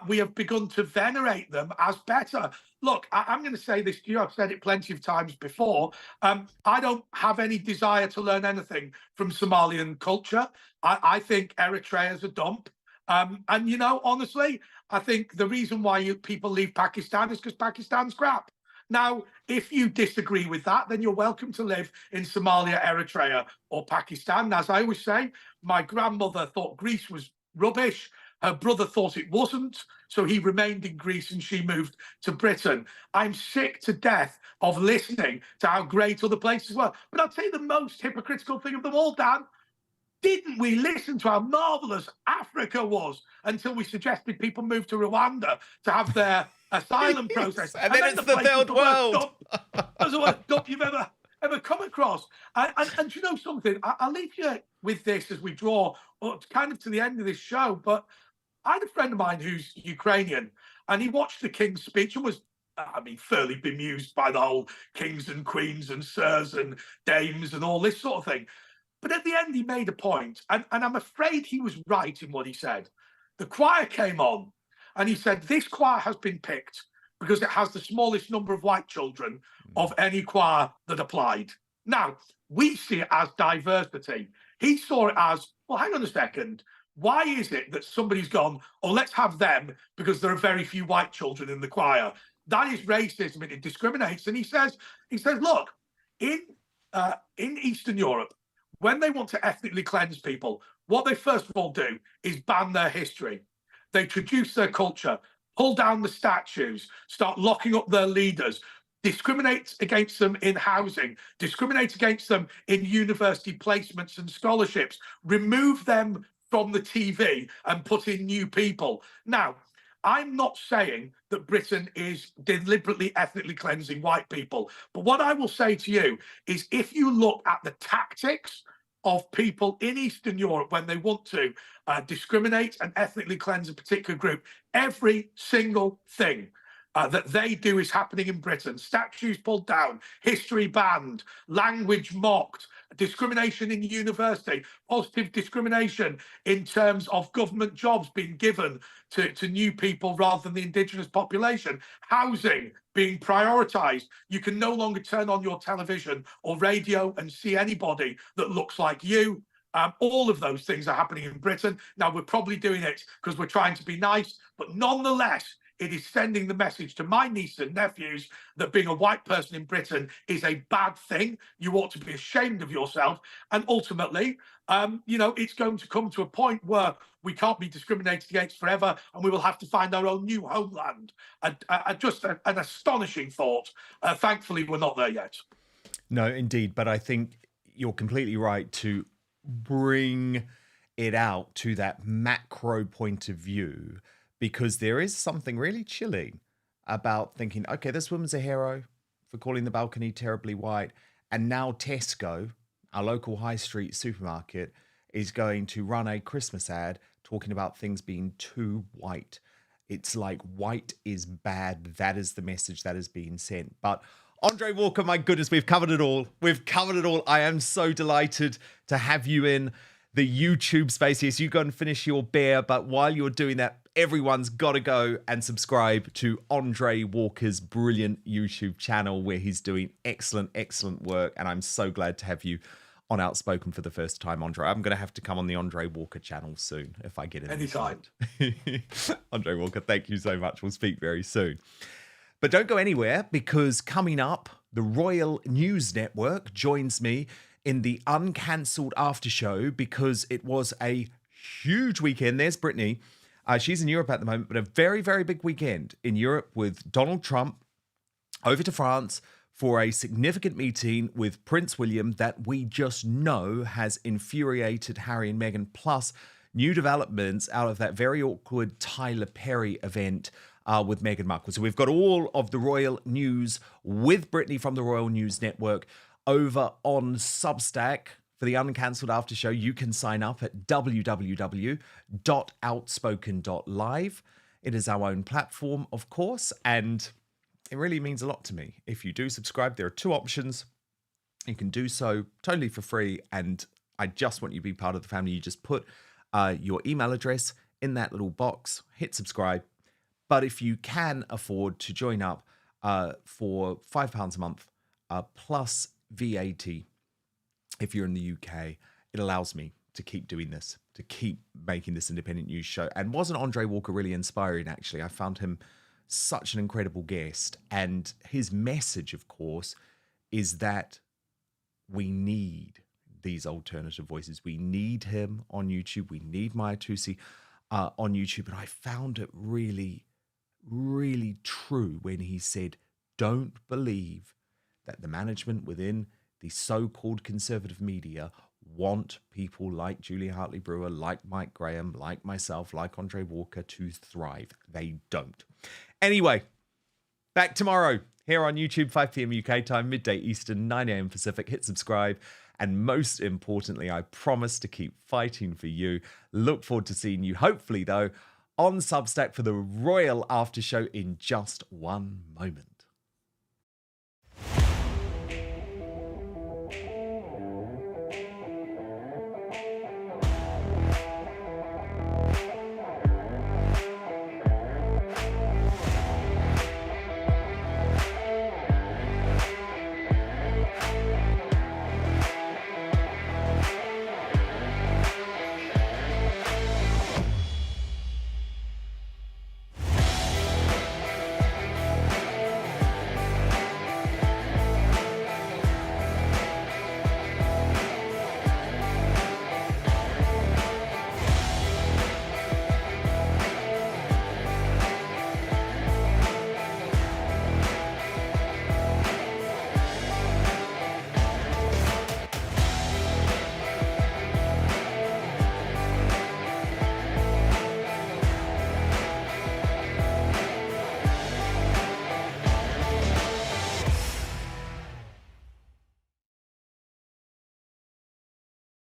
we have begun to venerate them as better. Look, I'm going to say this to you. I've said it plenty of times before. I don't have any desire to learn anything from Somalian culture. I think Eritrea is a dump. And, you know, honestly, I think the reason why people leave Pakistan is because Pakistan's crap. Now, if you disagree with that, then you're welcome to live in Somalia, Eritrea, or Pakistan. As I always say, my grandmother thought Greece was rubbish. Her brother thought it wasn't, so he remained in Greece and she moved to Britain. I'm sick to death of listening to how great other places were. But I'll tell you the most hypocritical thing of them all, Dan. Didn't we listen to how marvellous Africa was until we suggested people move to Rwanda to have their asylum process? And then it's the third world. That's the worst dump you've ever come across. And you know something? I'll leave you with this as we draw kind of to the end of this show. But I had a friend of mine who's Ukrainian, and he watched the King's speech and was, fairly bemused by the whole kings and queens and sirs and dames and all this sort of thing. But at the end, he made a point, and I'm afraid he was right in what he said. The choir came on, and he said, this choir has been picked because it has the smallest number of white children of any choir that applied. Now, we see it as diversity. He saw it as, well, hang on a second. Why is it that somebody's gone, oh, let's have them because there are very few white children in the choir? That is racism, and it discriminates. And he says, look, in Eastern Europe, when they want to ethnically cleanse people, what they first of all do is ban their history. They traduce their culture, pull down the statues, start locking up their leaders, discriminate against them in housing, discriminate against them in university placements and scholarships, remove them from the TV and put in new people. Now, I'm not saying that Britain is deliberately ethnically cleansing white people. But what I will say to you is if you look at the tactics of people in Eastern Europe when they want to discriminate and ethnically cleanse a particular group, every single thing that they do is happening in Britain. Statues pulled down, history banned, language mocked, discrimination in university, positive discrimination in terms of government jobs being given to new people rather than the indigenous population, housing being prioritised. You can no longer turn on your television or radio and see anybody that looks like you. All of those things are happening in Britain. Now, we're probably doing it because we're trying to be nice, but nonetheless, it is sending the message to my nieces and nephews that being a white person in Britain is a bad thing. You ought to be ashamed of yourself. And ultimately, it's going to come to a point where we can't be discriminated against forever and we will have to find our own new homeland. Just an astonishing thought. Thankfully, we're not there yet. No, indeed. But I think you're completely right to bring it out to that macro point of view, because there is something really chilling about thinking, okay, this woman's a hero for calling the balcony terribly white. And now Tesco, our local high street supermarket, is going to run a Christmas ad talking about things being too white. It's like white is bad. That is the message that is being sent. But Andre Walker, my goodness, we've covered it all. We've covered it all. I am so delighted to have you in the YouTube space. Yes, you go and finish your beer. But while you're doing that, everyone's got to go and subscribe to Andre Walker's brilliant YouTube channel where he's doing excellent, excellent work. And I'm so glad to have you on Outspoken for the first time, Andre. I'm going to have to come on the Andre Walker channel soon if I get in. Anytime. Andre Walker, thank you so much. We'll speak very soon. But don't go anywhere, because coming up, the Royal News Network joins me in the uncancelled after show because it was a huge weekend. There's Brittany. She's in Europe at the moment, but a very, very big weekend in Europe with Donald Trump over to France for a significant meeting with Prince William that we just know has infuriated Harry and Meghan, plus new developments out of that very awkward Tyler Perry event with Meghan Markle. So we've got all of the royal news with Brittany from the Royal News Network over on Substack. For the uncancelled after show, you can sign up at www.outspoken.live. It is our own platform, of course, and it really means a lot to me. If you do subscribe, there are two options. You can do so totally for free, and I just want you to be part of the family. You just put your email address in that little box, hit subscribe. But if you can afford to join up for £5 a month plus VAT, if you're in the UK, it allows me to keep doing this, to keep making this independent news show. And wasn't Andre Walker really inspiring, actually? I found him such an incredible guest. And his message, of course, is that we need these alternative voices. We need him on YouTube. We need Mahyar Tousi on YouTube. And I found it really, really true when he said, don't believe that the management within the so-called conservative media want people like Julia Hartley-Brewer, like Mike Graham, like myself, like Andre Walker to thrive. They don't. Anyway, back tomorrow here on YouTube, 5 p.m. UK time, midday Eastern, 9 a.m. Pacific. Hit subscribe. And most importantly, I promise to keep fighting for you. Look forward to seeing you, hopefully, though, on Substack for the Royal After Show in just one moment.